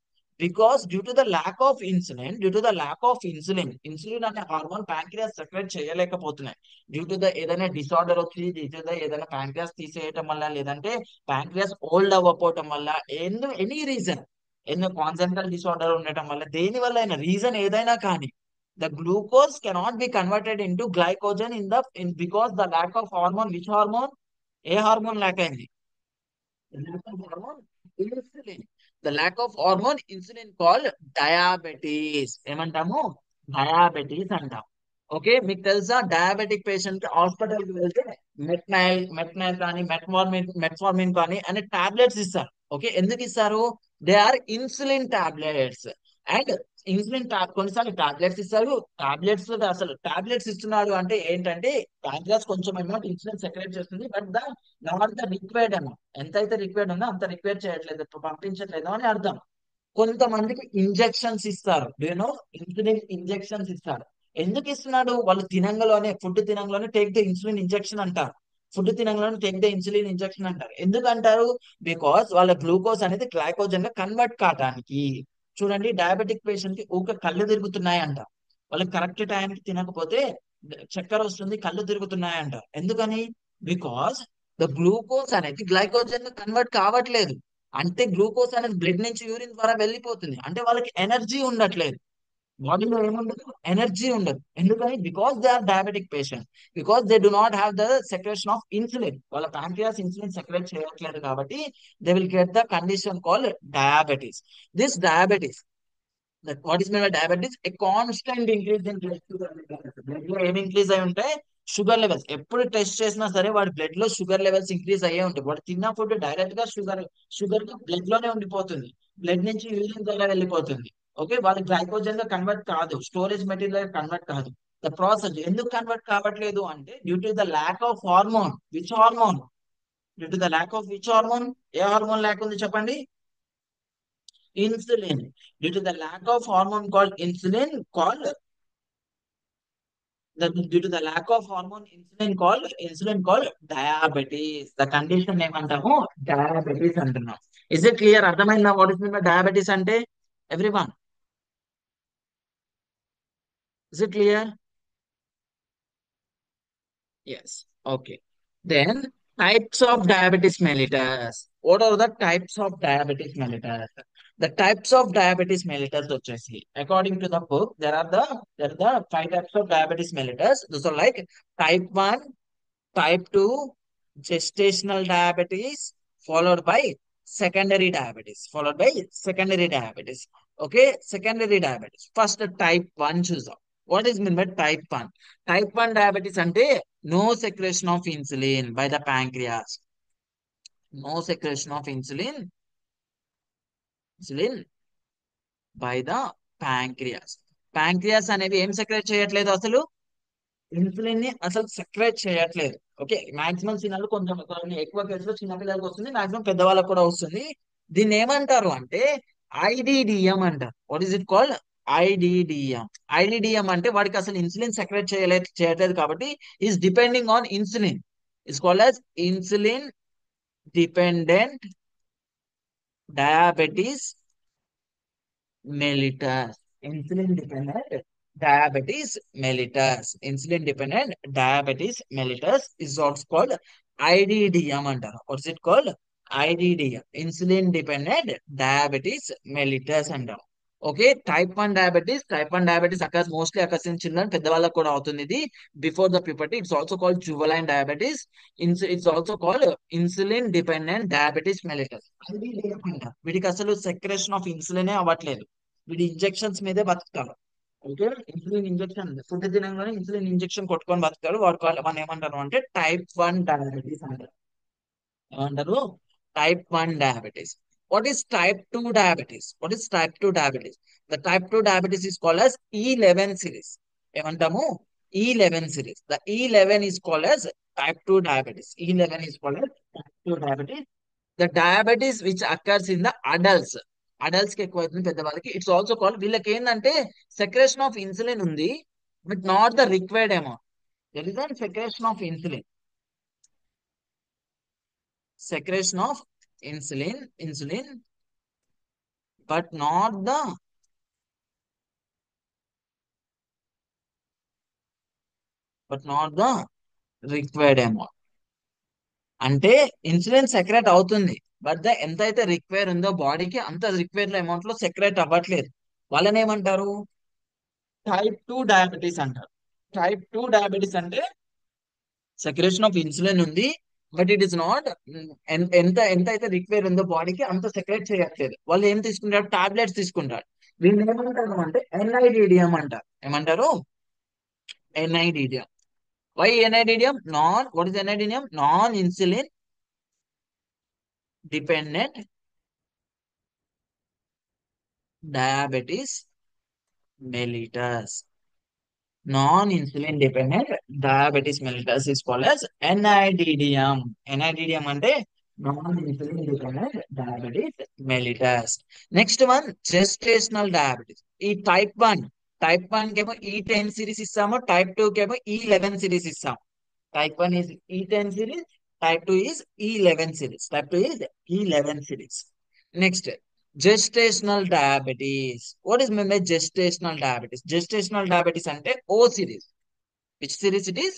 Because due to the lack of insulin, insulin అనే హార్మోన్ ప్యాంక్రియాస్ సెక్రెట్ చేయలేకపోతున్నాయి. డ్యూ టు ద ఏదైనా డిసార్డర్ వచ్చి, డ్యూ టు ద ఏదైనా ప్యాంక్రియాస్ తీసేయటం వల్ల, లేదంటే ప్యాంక్రియాస్ ఓల్డ్ అవ్వకపోవటం వల్ల, ఎనీ రీజన్, ఎన్నో కాన్జెంటల్ డిసార్డర్ ఉండటం వల్ల, దేని వల్ల అయినా, రీజన్ ఏదైనా కానీ, the glucose cannot be converted into glycogen because the lack of hormone. Which hormone? ఏ హార్మోన్ ల్యాక్ అయింది? Hormone insulin. The lack of hormone insulin called diabetes. ఏమంటాము? డయాబెటీస్ అంటాం. ఓకే, మీకు తెలుసా డయాబెటిక్ పేషెంట్ కి హాస్పిటల్ కి వెళ్తే మెట్నైల్ కానీ మెట్ఫార్మిన్ కానీ అనే టాబ్లెట్స్ ఇస్తారు. ఓకే, ఎందుకు ఇస్తారు? They are insulin tablets. And కొన్నిసార్లు టాబ్లెట్స్ ఇస్తారు. టాబ్లెట్స్ అసలు టాబ్లెట్స్ ఇస్తున్నాడు అంటే ఏంటంటే, ప్యాంక్రియాస్ కొంచెం అమౌంట్ ఇన్సులిన్ సెక్రెట్ చేస్తుంది, but not the required amount. ఎంత అయితే రిక్వైర్డ్ ఉందో అంత రిక్వైర్ చేయట్లేదు, పంపించట్లేదు అని అర్థం. కొంతమందికి ఇంజెక్షన్స్ ఇస్తారు. యూనో, ఇన్సులిన్ ఇంజెక్షన్స్ ఇస్తారు. ఎందుకు ఇస్తున్నాడు? వాళ్ళు ఫుడ్ తినంగానే టేక్ ద ఇన్సులిన్ ఇంజెక్షన్ అంటారు. ఫుడ్ తినంగానే టేక్ ద ఇన్సులిన్ ఇంజెక్షన్ అంటారు. ఎందుకు అంటారు? బికాస్ వాళ్ళ గ్లూకోజ్ అనేది గ్లైకోజన్ గా కన్వర్ట్ కావడానికి. చూడండి, డయాబెటిక్ పేషెంట్ కి ఊక కళ్ళు తిరుగుతున్నాయి అంట. వాళ్ళకి కరెక్ట్ టైంకి తినకపోతే చక్కెర వస్తుంది, కళ్ళు తిరుగుతున్నాయి అంట. ఎందుకని? బికాస్ ద గ్లూకోజ్ అనేది గ్లైకోజన్ గా కన్వర్ట్ కావట్లేదు. అంటే గ్లూకోజ్ అనేది బ్లడ్ నుంచి యూరిన్ ద్వారా వెళ్ళిపోతుంది. అంటే వాళ్ళకి ఎనర్జీ ఉండట్లేదు. బాడీలో ఏముండదు? ఎనర్జీ ఉండదు. ఎందుకని? Because they are diabetic patient. Because they do not have the secretion of insulin. వాళ్ళ ప్యాంక్రియాస్ ఇన్సులిన్ సెక్రేట్ చేయట్లేదు కాబట్టి they will get the condition called diabetes. This diabetes, what is mean by diabetes? A constant increase in blood sugar. Blood లో ఏమి increase అయి ఉంటే sugar levels ఎప్పుడు test చేసినా సరే వాడి బ్లడ్ లో షుగర్ లెవెల్స్ ఇంక్రీజ్ అయ్యే ఉంటాయి. వాడు తిన్న ఫుడ్ డైరెక్ట్ గా షుగర్ బ్లడ్ లోనే ఉండిపోతుంది. బ్లడ్ నుంచి యూరిన్ ద్వారా వెళ్ళిపోతుంది. ఓకే, వాళ్ళకి గ్లైకోజన్ గా కన్వర్ట్ కాదు, స్టోరేజ్ మెటీరియల్ కన్వర్ట్ కాదు. ద ప్రాసెస్ ఎందుకు కన్వర్ట్ కావట్లేదు అంటే due to the lack of hormone. Which hormone? Due to the lack of which hormone? ఏ హార్మోన్ ల్యాక్ ఉంది చెప్పండి? Insulin. Due to the lack of hormone called insulin called due to the lack of hormone insulin called diabetes. The condition ఏమంటాము? Diabetes అంటున్నాం. Is it clear? అర్థమైందా what is mean by diabetes అంటే? Everyone, is it clear? Yes. Okay. Then types of diabetes mellitus. What are the types of diabetes mellitus? The types of diabetes mellitus వచ్చేసి according to the book there are the five types of diabetes mellitus. Those are like type 1, type 2, gestational diabetes, followed by secondary diabetes. Okay, secondary diabetes. First type 1 చూద్దాం. What is mean by type 1? Type 1 diabetes అంటే no secretion of insulin by the pancreas. No secretion of insulin by the pancreas. Pancreas అనేవి ఏం secret చేయట్లేదు అసలు? Insulin ని అసలు secret చేయట్లేదు. Okay, maximum చిన్నలు కొంచెం కొన్ని ఎక్కువ కేసులో చిన్నపిల్లలకు వస్తుంది, మాక్సిమం పెద్దవాళ్ళకు కూడా వస్తుంది. దీన్ని ఏమంటారు అంటే ఐడిడిఎం అంటారు. What is it called? IDDM. IDDM అంటే వాడికి అసలు ఇన్సులిన్ సెక్రెట్ చేయట్లేదు కాబట్టి is depending on insulin. Is called as insulin dependent diabetes mellitus. Insulin dependent diabetes mellitus. Insulin dependent diabetes mellitus is what's called IDDM అంటారు. What's it called? IDDM. Insulin dependent diabetes mellitus అంటారు. Okay, type 1 diabetes occurs mostly occurs in children. పెద్దవాళ్ళకు కూడా అవుతుంది ఇది before the puberty. It's also called జువలైన్ diabetes. It's also called insulin dependent diabetes mellitus. వీటికి అసలు secretion of ఇన్సులినే అవ్వట్లేదు. వీడి ఇంజెక్షన్స్ మీదే బతుకుతాడు. ఓకే, ఇన్సులిన్ ఇంజెక్షన్ ఫుడ్ తినగానే ఇన్సులిన్ ఇంజెక్షన్ కొట్టుకొని బతుకుతాడు. వాడు ఏమంటారు అంటే టైప్ 1 డయాబెటీస్ అంటారు. ఏమంటారు? Type 1 diabetes. What is type 2 diabetes? The type 2 diabetes is called as E11 series. ఏమంటాము? E11 series. The E11 is called as type 2 diabetes. E11 is called as type 2 diabetes. The diabetes which occurs in the adults కి ఎక్కువ అవుతుంది, పెద్దవాళ్ళకి. It's also called, వీళ్ళకి ఏంటంటే secretion of insulin ఉంది but not the required amount. That is secretion of insulin. Secretion of insulin but not the required amount. అంటే insulin secret అవుతుంది but ఎంతైతే రిక్వైర్ ఉందో బాడీకి అంత రిక్వైర్డ్ అమౌంట్ లో సెక్రెట్ అవ్వట్లేదు. వాళ్ళని ఏమంటారు? టైప్ 2 డయాబెటీస్ అంటారు. టైప్ 2 డయాబెటీస్ అంటే సెక్రేషన్ ఆఫ్ ఇన్సులిన్ ఉంది బట్ ఇట్ ఇస్ నాట్, ఎంత అయితే రిక్వైర్ ఉందో బాడీకి అంత సెక్రెట్ చేయట్లేదు. వాళ్ళు ఏం తీసుకుంటారు? టాబ్లెట్స్ తీసుకుంటారు. వీళ్ళు ఏమంటారు అంటే ఎన్ఐడిడిఎం అంటారు. ఏమంటారు? NIDDM. Why NIDDM? What is NIDDM? Non insulin dependent diabetes mellitus. Non-insulin dependent diabetes mellitus is called as NIDDM. NIDDM అంటే non-insulin dependent diabetes mellitus. Next one, gestational diabetes. ఈ టైప్ 1 కేమో E10 series ఇస్తాము, type 2 కేమో E11 series ఇస్తాము. Type 1 is E10 series, type 2 is E11 series. Type 2 is E11 series. Next, gestational diabetes. What is meant by gestational diabetes? Gestational diabetes అంటే O series. Which series it is?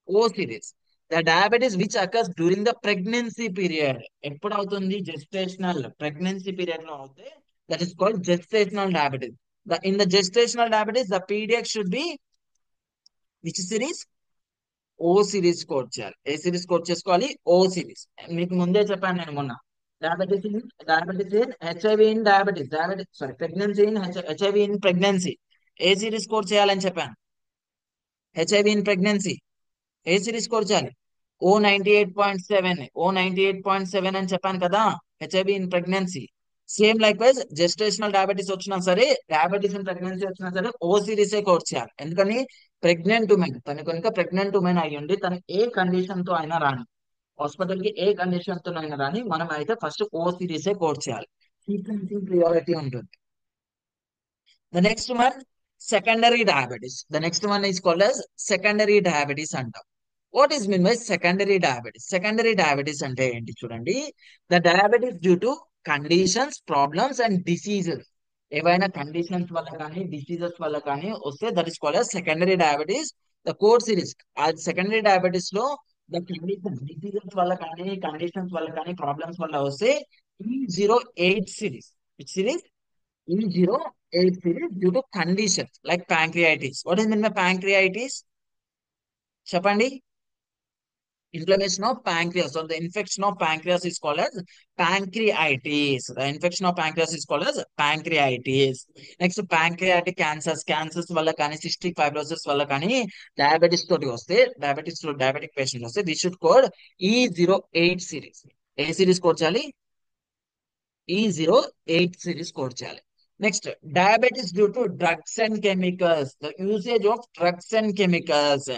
O series. The diabetes which occurs during the pregnancy period. ఎప్పుడు అవుతుంది? Gestational pregnancy period లో అవుతే that is called gestational diabetes. In the gestational diabetes, the pediatric should be which series? O series code చేయాలి. ఏ series code చేసుకోవాలి? O series. మీకు ముందే చెప్పాను నేను మొన్న. Diabetes in HIV in pregnancy in HIV in pregnancy ఏ series code చేయాలని చెప్పాను? హెచ్ఐవి ఇన్ ప్రెగ్నెన్సీ ఏ సిరీస్ కోడ్ చేయాలి? O98.7 అని చెప్పాను కదా, HIV in pregnancy. Same likewise gestational diabetes వచ్చినా సరే, డయాబెటీస్ ఇన్ ప్రెగ్నెన్సీ వచ్చినా సరే ఓ సిరీసే కోడ్ చేయాలి. ఎందుకని? ప్రెగ్నెంట్ ఉమెన్, తను కనుక ప్రెగ్నెంట్ ఉమెన్ అయ్యి ఉండి తను ఏ కండిషన్ తో అయినా రాని, హాస్పిటల్ కి ఏ కండిషన్ తో అయినా రాని, మనం అయితే ఫస్ట్ ఓ సిరీసే కోడ్ చేయాలి. సీక్వెన్సింగ్ ప్రియారిటీ ఉంటుంది. The next one, secondary diabetes. The next one is called as secondary diabetes అంటాం. What is mean by secondary diabetes? Secondary diabetes అంటే ఏంటి చూడండి. The diabetes due to conditions, problems and diseases. ఏవైనా conditions వల్ల కానీ diseases వల్ల కానీ వస్తే that is called as secondary diabetes. The code series ఆ సెకండరీ డయాబెటీస్ లో ద కండిషన్ డిసీజెస్ వల్ల కానీ కండిషన్స్ వల్ల కానీ ప్రాబ్లమ్స్ వల్ల వస్తే E08 series. Which series? E08 series due to conditions like pancreatitis. What is mean by pancreatitis? చెప్పండి. Inflammation of pancreas or the infection of pancreas is called as pancreatitis. The infection of pancreas is called as pancreatitis. Next, pancreatic cancers. Cancers వల్ల కానీ cystic fibrosis వల్ల కానీ diabetes తోటి వస్తే diabetic patient వస్తే we should code E08 series. ఏ series code చేయాలి? E08 series code చేయాలి. Next, diabetes due to drugs and chemicals. The usage of drugs and chemicals.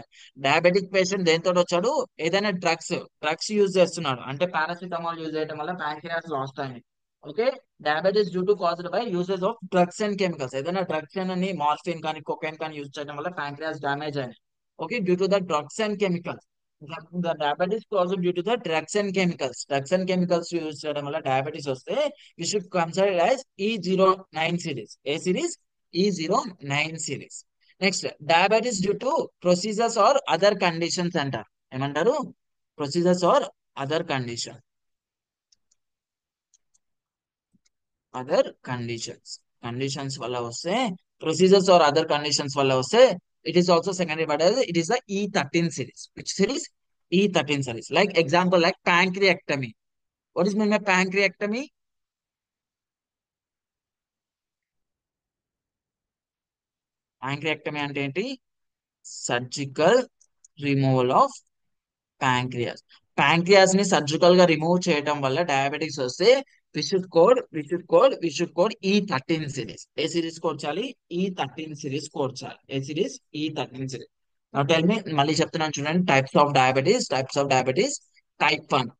Diabetic patient దేంతో వచ్చాడు? ఏదైనా డ్రగ్స్ యూజ్ చేస్తున్నాడు అంటే పారాసిటమాల్ యూజ్ చేయడం వల్ల ప్యాంక్రియాస్ లాస్ట్ అయింది. Okay. Diabetes due to caused by usage of drugs and chemicals. ఏదైనా drugs అని మార్ఫిన్ కానీ కొకైన్ కానీ యూజ్ చేయడం వల్ల ప్యాంక్రియాస్ డ్యామేజ్ అయింది. Okay, due to the drugs and chemicals. The diabetes caused due to the drugs and chemicals. Drugs and chemicals use చేయడం వల్ల diabetes వస్తే we should consider it as E09 series. A series? E09 series. Next, diabetes due to procedures or other conditions అంటారు. ఏమంటారు? Procedures or other condition. Other conditions. Conditions వల్ల వస్తే, procedures or other conditions వల్ల వస్తే, it is also secondary but it is the E13 series. Which series? E13 series. Like example like pancreatectomy. What is mean by pancreatectomy? Pancreatectomy అంటే ఏంటి? Surgical removal of pancreas. Pancreas ని surgical గా remove చేయడం వల్ల diabetics వస్తే we should code E13 series. ఏ series code చేయాలి? E13 series code చేయాలి. ఏ series? E13 series. Tell me, మళ్ళీ చెప్తున్నాను చూడండి. Types of diabetes. టైప్ 1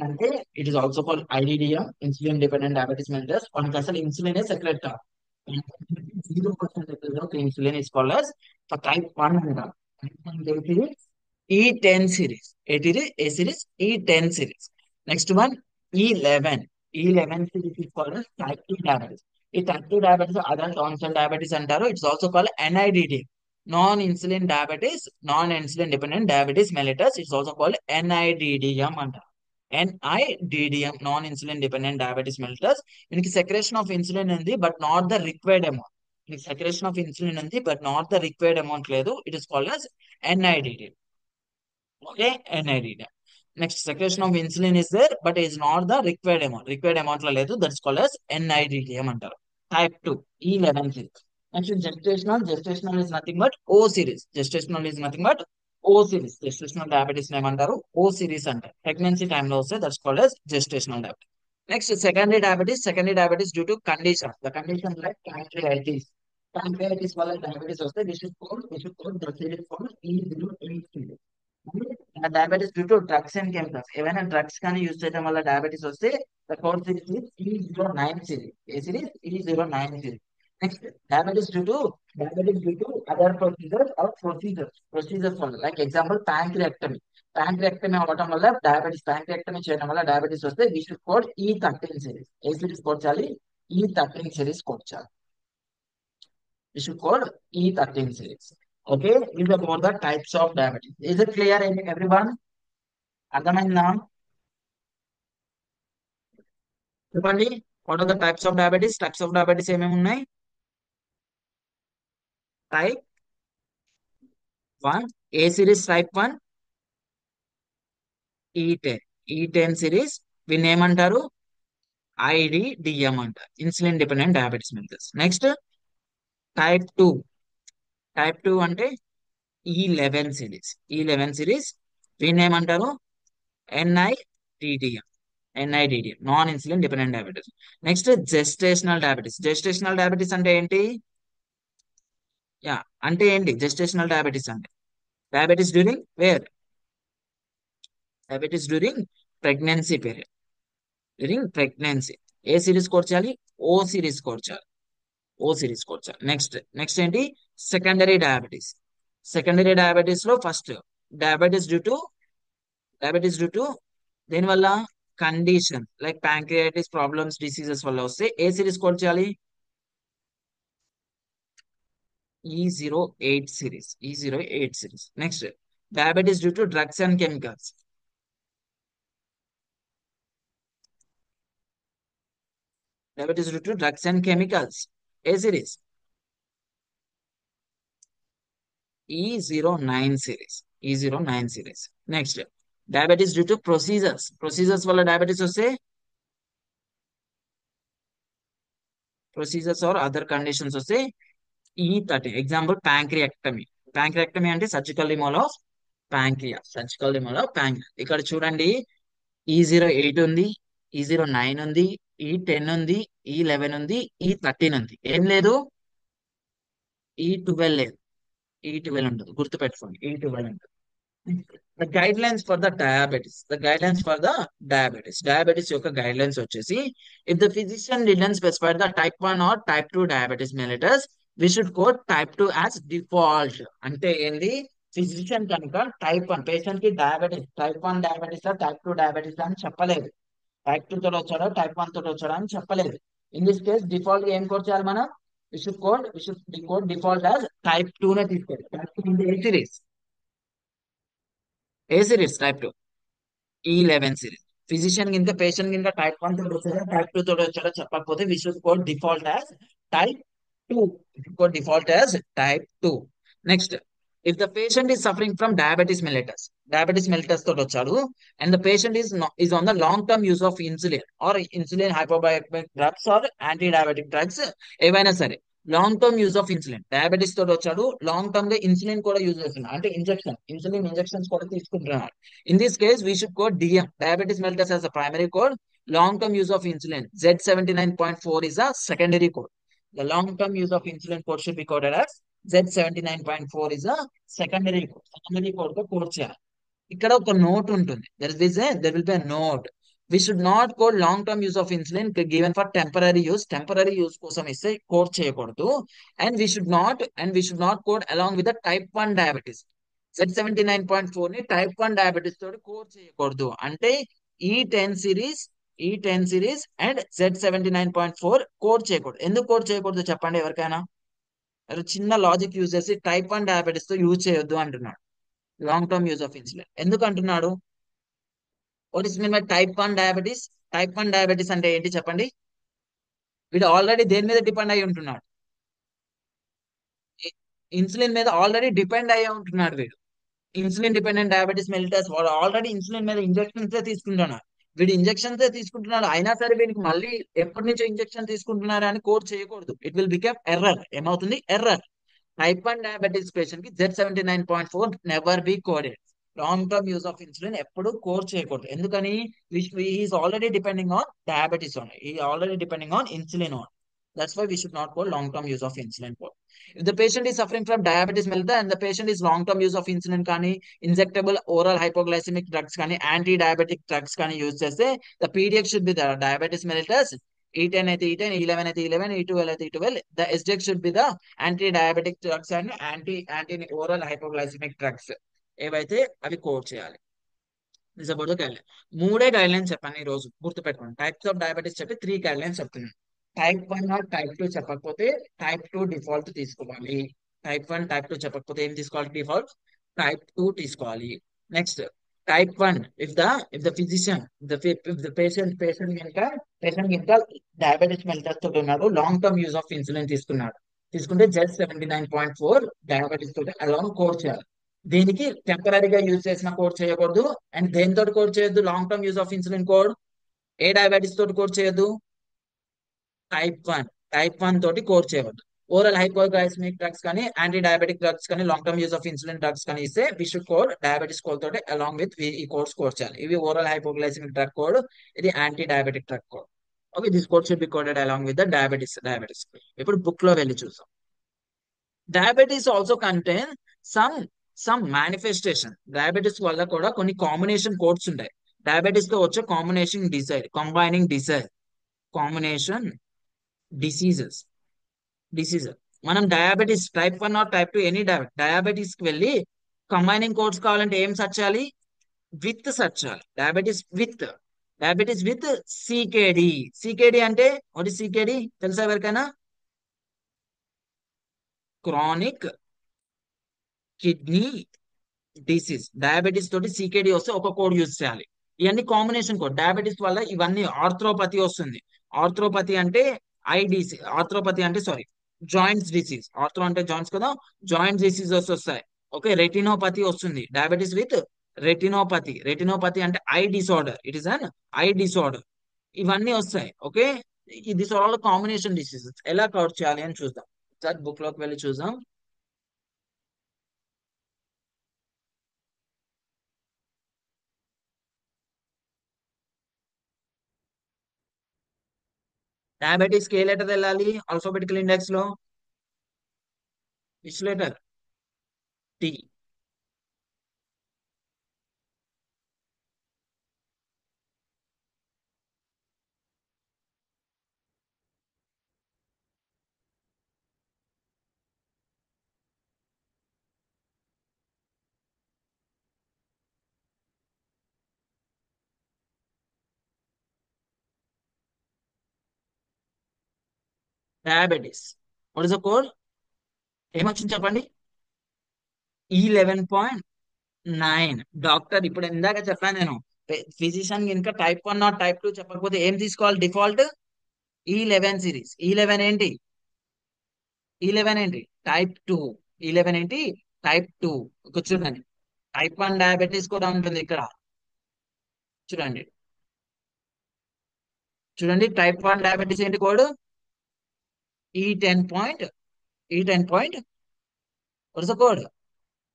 అంటే it is also called IDDM, insulin dependent diabetes mellitus. మనకి అసలు ఇన్సులిన్ సెక్రెట్ కాదు. 0% insulin is called as type 1 అంటారు. E10 series. ఏంటిది? ఏ series? E10 series. Next one, E11. E11 series is called type 2 diabetes. ఈ type 2 diabetes adult onset diabetes అంటారు. It's also called NIDD, non insulin diabetes, non insulin dependent diabetes mellitus. It's also called NIDDM అంటారు. NIDDM, non insulin dependent diabetes mellitus. దీనికి secretion of insulin ఉంది but not the required amount. దీనికి secretion of insulin ఉంది but not the required amount లేదు. It is called as NIDD. Okay, NID. Next, secretion of insulin is there, but is not the required amount. Required amount la ledu. That's called as NIDDM అంటారు. Type 2, E11 series. Next, gestational is nothing but O series. Gestational is nothing but O series. Gestational diabetes ఏమంటారు? O series అంటారు. Pregnancy time లో వస్తే that's called as gestational diabetes. Next, secondary diabetes. Secondary diabetes due to condition. The condition like pancreatitis. Pancreatitis వల్ల diabetes వస్తే we should call the series called E08 series. Diabetes due to drugs and chemicals. ఏవైనా drugs కానీ use చేయడం వల్ల diabetes వస్తే the code series E09 series. ఏ series? E09 series. Next, diabetes due to other procedures వల్ల, like example pancreatectomy. Pancreatectomy అవ్వడం వల్ల pancreatectomy చేయడం వల్ల డయాబెటీస్ వస్తే we should code E13 series. ఏ సిరీస్ కోడ్ చేయాలి? E13 సిరీస్ కోడ్ చేయాలి. We should code E13 series. Okay, this is about the types of diabetes. Is it clear, everyone? అర్థమైందా? చెప్పండి. What are the types of diabetes? Types of diabetes ఏమేమి ఉన్నాయి? Type 1. ఏ series type 1? E10. E10 series వీళ్ళు ఏమంటారు? IDDM అంటారు. Insulin dependent diabetes mellitus. Next, type 2. Type 2 అంటే ఈ లెవెన్ సిరీస్ దీన్ని ఏమంటారు? NIDDM. NIDDM, non insulin dependent diabetes. Next gestational diabetes. Gestational diabetes అంటే ఏంటి? యా, అంటే ఏంటి జెస్టేషనల్ డయాబెటీస్ అంటే? Diabetes during where? Diabetes during pregnancy period. During pregnancy. ఏ సిరీస్ కోడ్ చేయాలి? ఓ సిరీస్ కోడ్ చేయాలి. ఓ సిరీస్ కోడ్ చేయాలి. నెక్స్ట్ ఏంటి? Secondary diabetes. సెకండరీ డయాబెటీస్ లో first diabetes due to diabetes due to దేని వల్ల? కండిషన్ లైక్ ప్యాంక్రియాటిస్ ప్రాబ్లమ్స్, డిసీజెస్ వల్ల వస్తే ఏ సిరీస్ కోడ్ చేయాలి? E08 series. Next diabetes due to drugs and chemicals. Diabetes due to drugs and chemicals. A series? E09 series. E09 series. Next diabetes due to procedures. Procedures వల్ల diabetes వస్తే procedures or other conditions వస్తే E13. Example pancreatectomy. Pancreatectomy అంటే surgical removal of ప్యాంక్రియా. Surgical removal of ప్యాంక్రియా. ఇక్కడ చూడండి, E08 ఉంది, E09 ఉంది, E10 ఉంది, E11 ఉంది, E13 ఉంది. ఏం లేదు? E12 లేదు. E12 ఉండదు, గుర్తుపెట్టుకోండి. E12 ఉండదు. The guide lines for the diabetes. The guide lines for the diabetes. Diabetes యొక్క గైడ్ లైన్స్ వచ్చేసి, if the physician didn't specify the type 1 or type 2 diabetes mellitus, we should code type 2 as default. అంటే ఏంది? Physician కనుక type 1 patient కి diabetes type 1 diabetes type 2 diabetes అని చెప్పలేదు. Type 2 తోటి వచ్చాడో టైప్ 1 తోటి వచ్చాడో అని చెప్పలేదు. ఇన్ దిస్ కేస్ డిఫాల్ట్ ఏం కోడ్ చేయాలి మనం? We should code default as type 2 నే తీసుకోవాలి. టైప్ 2 అంటే ఏ సిరీస్? ఏ series? Type 2. E11 series. Physician కింద పేషెంట్ కింద టైప్ 1 తోటి వచ్చాడో టైప్ 2 తోటి వచ్చాడో చెప్పకపోతే we should code default as type 2. Code default as type 2. Next, if the patient is suffering from diabetes mellitus తోటి వచ్చాడు, and the patient is on the long term use of insulin or insulin hypobiotic drugs or anti diabetic drugs, ఏవైనా సరే long term use of insulin. Diabetes తోటి వచ్చాడు, long term గా insulin కూడా use చేస్తున్నాడు, అంటే ఇన్సులిన్ ఇంజెక్షన్స్ కూడా తీసుకుంటున్నాడు. In this case, we should code DM, diabetes mellitus, as a primary code. Long-term use of insulin, Z79.4 is a secondary code. The long-term use of insulin code should be coded as Z79.4 is a secondary code. Secondary code ko code చేయాలి. ఇక్కడ ఒక note ఉంటుంది. There will be a note. We should not code long-term use of insulin given for temporary use. Temporary use కోసం ఇస్తే code చేయకూడదు. And we should not code along with the type 1 diabetes. Z79.4 ని type 1 diabetes తోటి code చేయకూడదు. అంటే ఈ 10 series, ఈ 10 series and Z79.4 code చేయకూడదు. ఎందుకు కోడ్ చేయకూడదు చెప్పండి ఎవరికైనా? చిన్న లాజిక్ యూజ్ చేసి టైప్ 1 డయాబెటీస్ తో యూజ్ చేయొద్దు అంటున్నాడు. Long term use of insulin ఎందుకు అంటున్నాడు? What is mean by type 1 diabetes? Type 1 diabetes అంటే ఏంటి చెప్పండి? వీడు ఆల్రెడీ దేని మీద డిపెండ్ అయి ఉంటున్నాడు? ఇన్సులిన్ మీద ఆల్రెడీ డిపెండ్ అయ్యి ఉంటున్నాడు వీడు. ఇన్సులిన్ డిపెండెంట్ డయాబెటీస్ మెలిటస్ వాడు ఆల్రెడీ ఇన్సులిన్ మీద ఇంజెక్షన్స్ తీసుకుంటున్నాడు. వీడు ఇంజెక్షన్స్ తీసుకుంటున్నాడు, అయినా సరే వీడికి మళ్ళీ ఎప్పటి నుంచో ఇంజెక్షన్ తీసుకుంటున్నారు అని కోడ్ చేయకూడదు. It will become error. ఏమవుతుంది? ఎర్రర్. టైప్ 1 డయాబెటీస్ పేషెంట్ కి Z79.4 never be coded. Long term use of insulin ఎప్పుడు కోడ్ చేయకూడదు. ఎందుకని? Is already depending on diabetes own, ఈ already depending on insulin own. That's why we should not call long-term use of insulin code. If the patient is suffering from diabetes mellitus and the patient is long-term use of insulin కానీ injectable oral hypoglycemic drugs కానీ anti-diabetic drugs కానీ use చేస్తే the pediatric should be the diabetes mellitus. E10 అయితే E10, E11 అయితే E11, E12 అయితే E12. The SDX should be the anti-diabetic drugs and anti-oral hypoglycemic drugs. ఏవైతే అవి code చేయాలి. This about the guide line. మూడే guide lines చెప్పాను ఈ రోజు, గుర్తుపెట్టుకోండి. టైప్స్ ఆఫ్ డయాబెటీస్ చెప్పి 3 గైడ్ లైన్స్ చెప్తున్నాను. టైప్ 1 ఆర్ టైప్ 2 చెప్పకపోతే టైప్ 2 డిఫాల్ట్ తీసుకోవాలి. టైప్ 1 టైప్ 2 చెప్పకపోతే ఏం తీసుకోవాలి? డిఫాల్ట్ టైప్ 2 తీసుకోవాలి. Next type 1, if the physician if the patient కనుక డయాబెటిస్ మెలిటస్ తోటి ఉన్నాడు, long term use of insulin తీసుకుంటే Z79.4 డయాబెటిస్ తోటి అలాంగ్ కోడ్ చేయాలి. దీనికి టెంపరీగా యూజ్ చేసిన కోడ్ చేయకూడదు. అండ్ దేనితో కోడ్ చేయొద్దు? Long term use of insulin code ఏ డయాబెటీస్ తోటి కోడ్ చేయొద్దు? టైప్ 1 తోటి కోడ్ చేయవద్దు. ఓరల్ హైపోగ్లైసెమిక్ డ్రగ్స్ కానీ యాంటీ డయాబెటిక్ డ్రగ్స్ కానీ long term use of insulin drugs కానీ ఇస్తే we should code diabetes code తోటి అలాంగ్ విత్ ఈ కోడ్స్ కోడ్ చేయాలి. ఇవి ఓరల్ హైపోగ్లైసెమిక్ డ్రగ్ కోడ్, ఇది anti diabetic drug code. Okay, this code should be coded along with the diabetes. ఇప్పుడు book లో వెళ్ళి చూసాం. Diabetes also contain some manifestation. Diabetes వల్ల కూడా కొన్ని కాంబినేషన్ కోడ్స్ ఉంటాయి. డయాబెటీస్ తో వచ్చే combination decide combining decide combination diseases disease. మనం diabetes type 1 or type 2 any diabetes కి వెళ్ళి కంబైనింగ్ కోడ్స్ కావాలంటే ఏం సెర్చ్ చేయాలి? విత్ సెర్చ్ చేయాలి. Diabetes with CKD. సికేడి అంటే వాట్ ఇస్ సికేడి తెలుసా ఎవరికైనా? Chronic kidney disease. డయాబెటీస్ తోటి సికేడి వస్తే ఒక కోడ్ యూజ్ చేయాలి. ఇవన్నీ కాంబినేషన్ కోడ్. డయాబెటీస్ వల్ల ఇవన్నీ ఆర్థ్రోపతి వస్తుంది. ఆర్థ్రోపతి అంటే ఐడిసి, ఆర్థ్రోపతి అంటే సారీ జాయింట్స్ డిసీజ్. ఆర్థ్రో అంటే జాయింట్స్ కదా, జాయింట్స్ డిసీజెస్ వస్తాయి. ఓకే, రెటినోపతి వస్తుంది. డయాబెటీస్ విత్ రెటినోపతి అంటే eye disorder. It is an eye disorder. ఇవన్నీ వస్తాయి. Okay, this are all combination diseases. ఎలా కవర్ చేయాలి అని చూద్దాం. సార్ బుక్ లోకి వెళ్ళి చూద్దాం. డయాబెటీస్ కి ఏ లెటర్ వెళ్ళాలి ఆల్ఫాబెటికల్ ఇండెక్స్ లో? Which letter? T. Diabetes. What is the code? ఏమొచ్చింది చెప్పండి? E11.9. డాక్టర్ ఇప్పుడు ఇందాక చెప్పాను నేను, ఫిజిషియన్ ఇంకా టైప్ 1 ఆర్ టైప్ 2 చెప్పకపోతే ఏం తీసుకోవాలి డిఫాల్ట్? E11 series. ఈ లెవెన్ ఏంటి? ఈ లెవెన్ ఏంటి? టైప్ 2. ఈ లెవెన్ ఏంటి? టైప్ 2. ఇక్కడ చూడండి, టైప్ 1 డయాబెటీస్ కూడా ఉంటుంది ఇక్కడ. చూడండి, టైప్ 1 డయాబెటీస్ ఏంటి code? ఈ10 point ఈ10 point what's the code?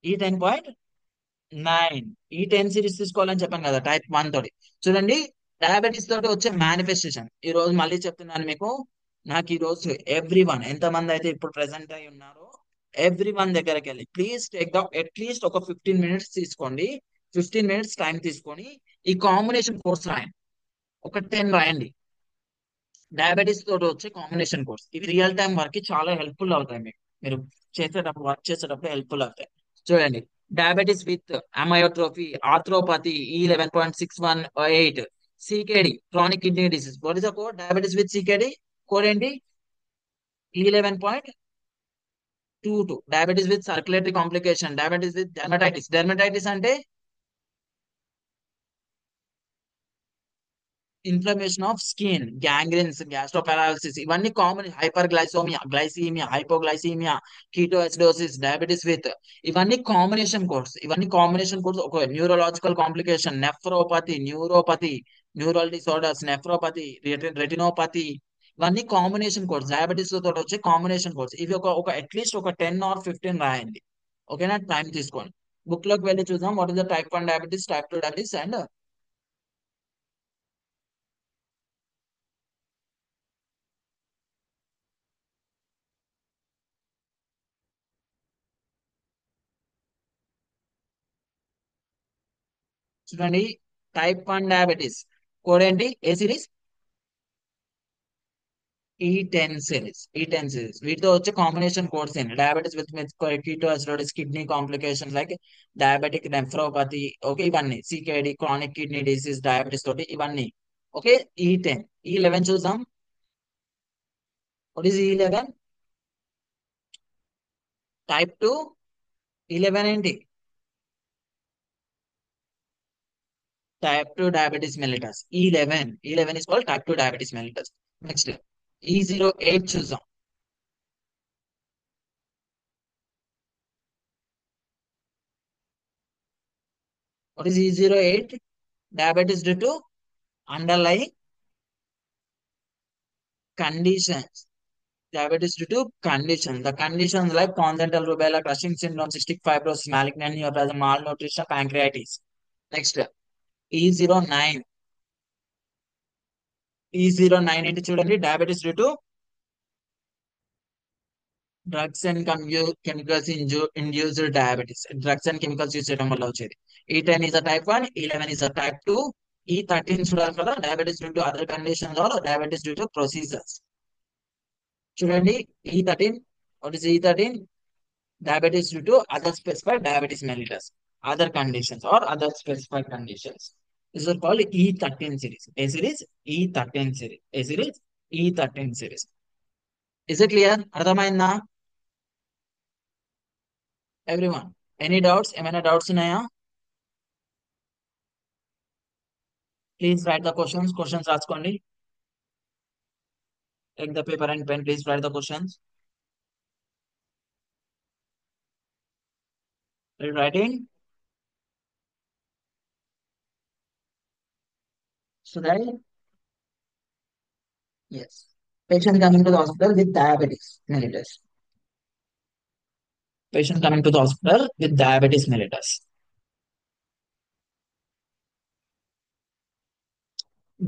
ఈ10.9. ఈ10 series తీసుకోవాలని చెప్పాను కదా టైప్ 1 తోటి. చూడండి, డయాబెటీస్ తోటి వచ్చే మేనిఫెస్టేషన్ ఈ రోజు మళ్ళీ చెప్తున్నాను మీకు. నాకు ఈ రోజు ఎవ్రీ వన్ ఎంతమంది అయితే ఇప్పుడు ప్రెసెంట్ అయి ఉన్నారో ఎవ్రీ వన్ దగ్గరికి వెళ్ళి ప్లీజ్ టేక్ ద అట్లీస్ట్ ఒక 15 మినిట్స్ తీసుకోండి. 15 మినిట్స్ టైం తీసుకొని ఈ కాంబినేషన్ కోర్స్ రాయండి. ఒక 10 రాయండి. డయాబెటీస్ తోటి వచ్చే కాంబినేషన్ కోర్స్ ఇవి రియల్ టైం వర్క్ కి చాలా హెల్ప్ఫుల్ అవుతాయి మీకు. మీరు వర్క్ చేసేటప్పుడు హెల్ప్ఫుల్ అవుతాయి. చూడండి, diabetes with amyotrophy, arthropathy, E11.618, CKD chronic kidney disease. What is the code? Diabetes with CKD code ఏంటి? E11.22. Diabetes with circulatory complication, diabetes with dermatitis అంటే inflammation of skin, gangrenes, gastroparalysis, ఇవన్నీ common. Hyper glycaemia, glycaemia, hypoglycaemia, ketoacidosis, diabetes with, ఇవన్నీ combination codes. ఒక neurological complication, nephropathy, neural disorders, nephropathy, retinopathy, ఇవన్నీ combination codes. Diabetes తోటి వచ్చే combination codes ఇవి. ఒక at least ఒక 10 or 15 రాయండి. ఓకేనా? టైం తీసుకోండి. బుక్ లోకి వెళ్ళి చూద్దాం. What is the type 1 diabetes, type 2 diabetes and చూడండి, టైప్ 1 డయాబెటీస్ కోడ్ ఏంటి? ఏ సిరీస్? ఈ10 సిరీస్. వీటితో వచ్చే కాంబినేషన్ కోడ్స్ ఏంటి? Diabetes with ketoacidosis, kidney complication like diabetic nephropathy. Okay, ఇవన్నీ CKD chronic kidney disease diabetes తోటి ఇవన్నీ. ఓకే, ఈ10. ఈ11 చూద్దాం. వాట్ ఈస్ ఈ11? టైప్ 2. ఈ11 ఏంటి? Type 2 diabetes mellitus. ఈ11 is called type 2 diabetes mellitus. Next E08 చూద్దాం. What is E08? Diabetes due to underlying conditions. Diabetes due to condition. The conditions like congenital rubella, Cushing syndrome, cystic fibrosis, malignant neoplasm, malnutrition, pancreatitis. Next, E09. E09 ఏంటి చూడండి, diabetes due to drugs and chemicals induced diabetes. Drugs and chemicals use చేయడం వల్ల వచ్చేది. E10 is a type 1, E11 is a type 2, E13 చూడాలి కదా, diabetes due to other conditions are diabetes due to procedures. చూడండి, E13, what is E13? Diabetes due to other specified diabetes mellitus, other conditions or other specified conditions. These are called E13 series. A series, E13 series. A series, E13 series. Is it clear? అర్థమైందా everyone? Any doubts? ఏమైనా డౌట్స్ ఉన్నాయా? Please write the questions. Questions రాసుకోండి. Take the paper and pen. Please write the questions. Are you writing? So that, yes. Patient coming to the hospital with diabetes mellitus. Patient coming to the hospital with diabetes mellitus.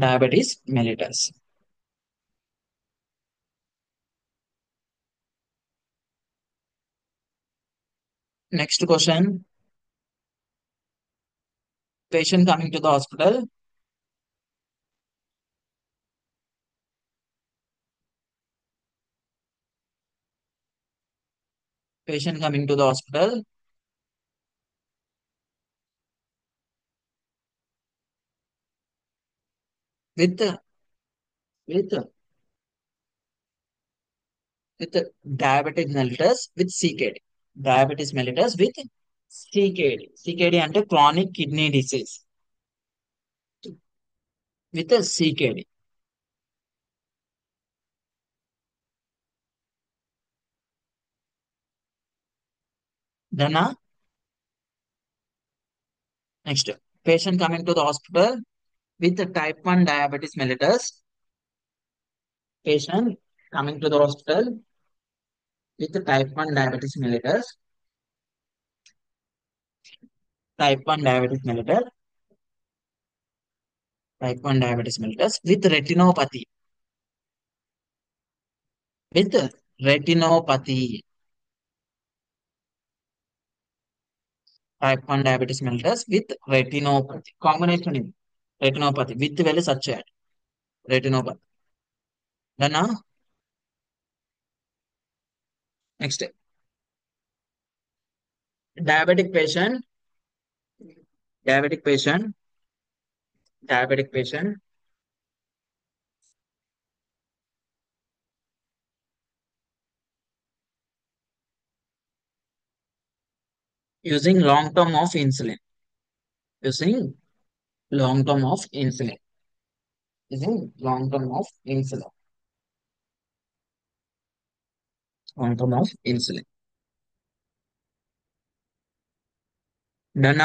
Diabetes mellitus. Next question. Patient coming to the hospital. Patient coming to the hospital with with with diabetic mellitus with CKD. Diabetes mellitus with CKD. CKD అంటే chronic kidney disease with a CKD. Then next, patient coming to the hospital with a type 1 diabetes mellitus. Patient coming to the hospital with a type 1 diabetes mellitus. Type 1 diabetes mellitus. Type 1 diabetes mellitus with retinopathy. With retinopathy. Type 1 diabetes mellitus with retinopathy. Combination in retinopathy. With వెళ్ళి search చేయండి. Retinopathy. Then next, diabetic patient. Diabetic patient. Diabetic patient using long term of insulin. Using long term of insulin. Using long term of insulin. Long term of insulin. Then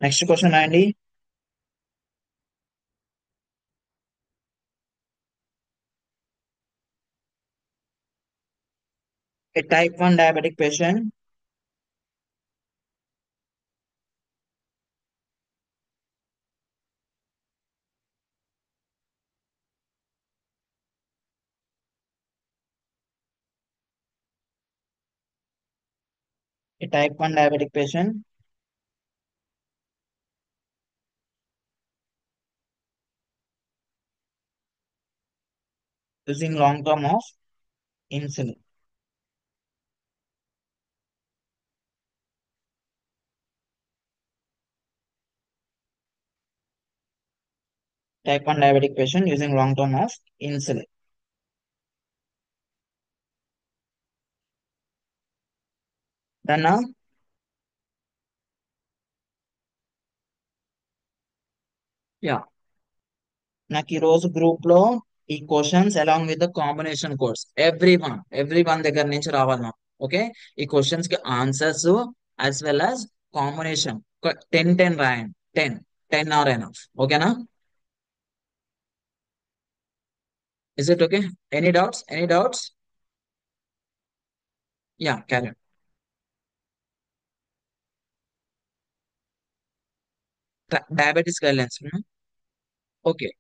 next question అండి. A type 1 diabetic patient. A type 1 diabetic patient using long term of insulin. Type 1 diabetic patient using long term of insulin. Then yeah, నాకు ఈ రోజు group లో ఈ questions along with the combination codes every one దగ్గర నుంచి రావాలి నాకు. Okay, ఈ క్వశ్చన్స్ కి answers as well as combination 10 10 రాయండి. 10 10 ఆర్ ఎనఫ్. ఓకేనా? Is it okay? Any doubts? Any doubts? Yeah, carry on. Diabetes guidelines. Okay.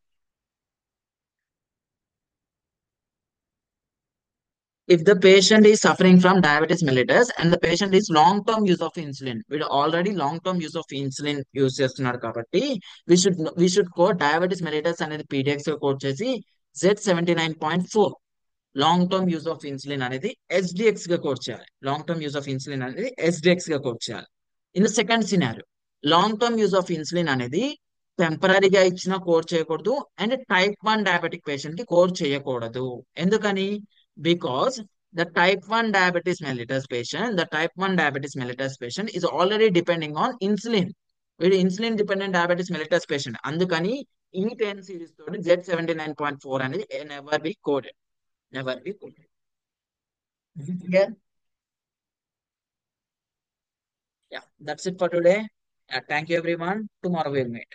If the patient is suffering from diabetes mellitus and the patient is long-term use of insulin, వీడు already long-term use of insulin use చేస్తున్నాడు కాబట్టి we should code diabetes mellitus అనేది P dx code చేసి Z79.4 long term use of insulin అనేది SDX గా code చేయాలి. Long term use of insulin అనేది SDX గా కోడ్ చేయాలి. In the second scenario, long term use of insulin అనేది టెంపరీగా ఇచ్చిన కోడ్ చేయకూడదు అండ్ టైప్ 1 డయాబెటిక్ పేషెంట్ కి కోడ్ చేయకూడదు. ఎందుకని? Because the type 1 diabetes mellitus patient is already depending on insulin. వీడు insulin dependent diabetes mellitus patient. అందుకని ఈ 10 సిరీస్ తోటి Z79.4 అనేది never be coded. Never be good. Is it clear? Yeah, that's it for today. Thank you everyone. Tomorrow we'll meet.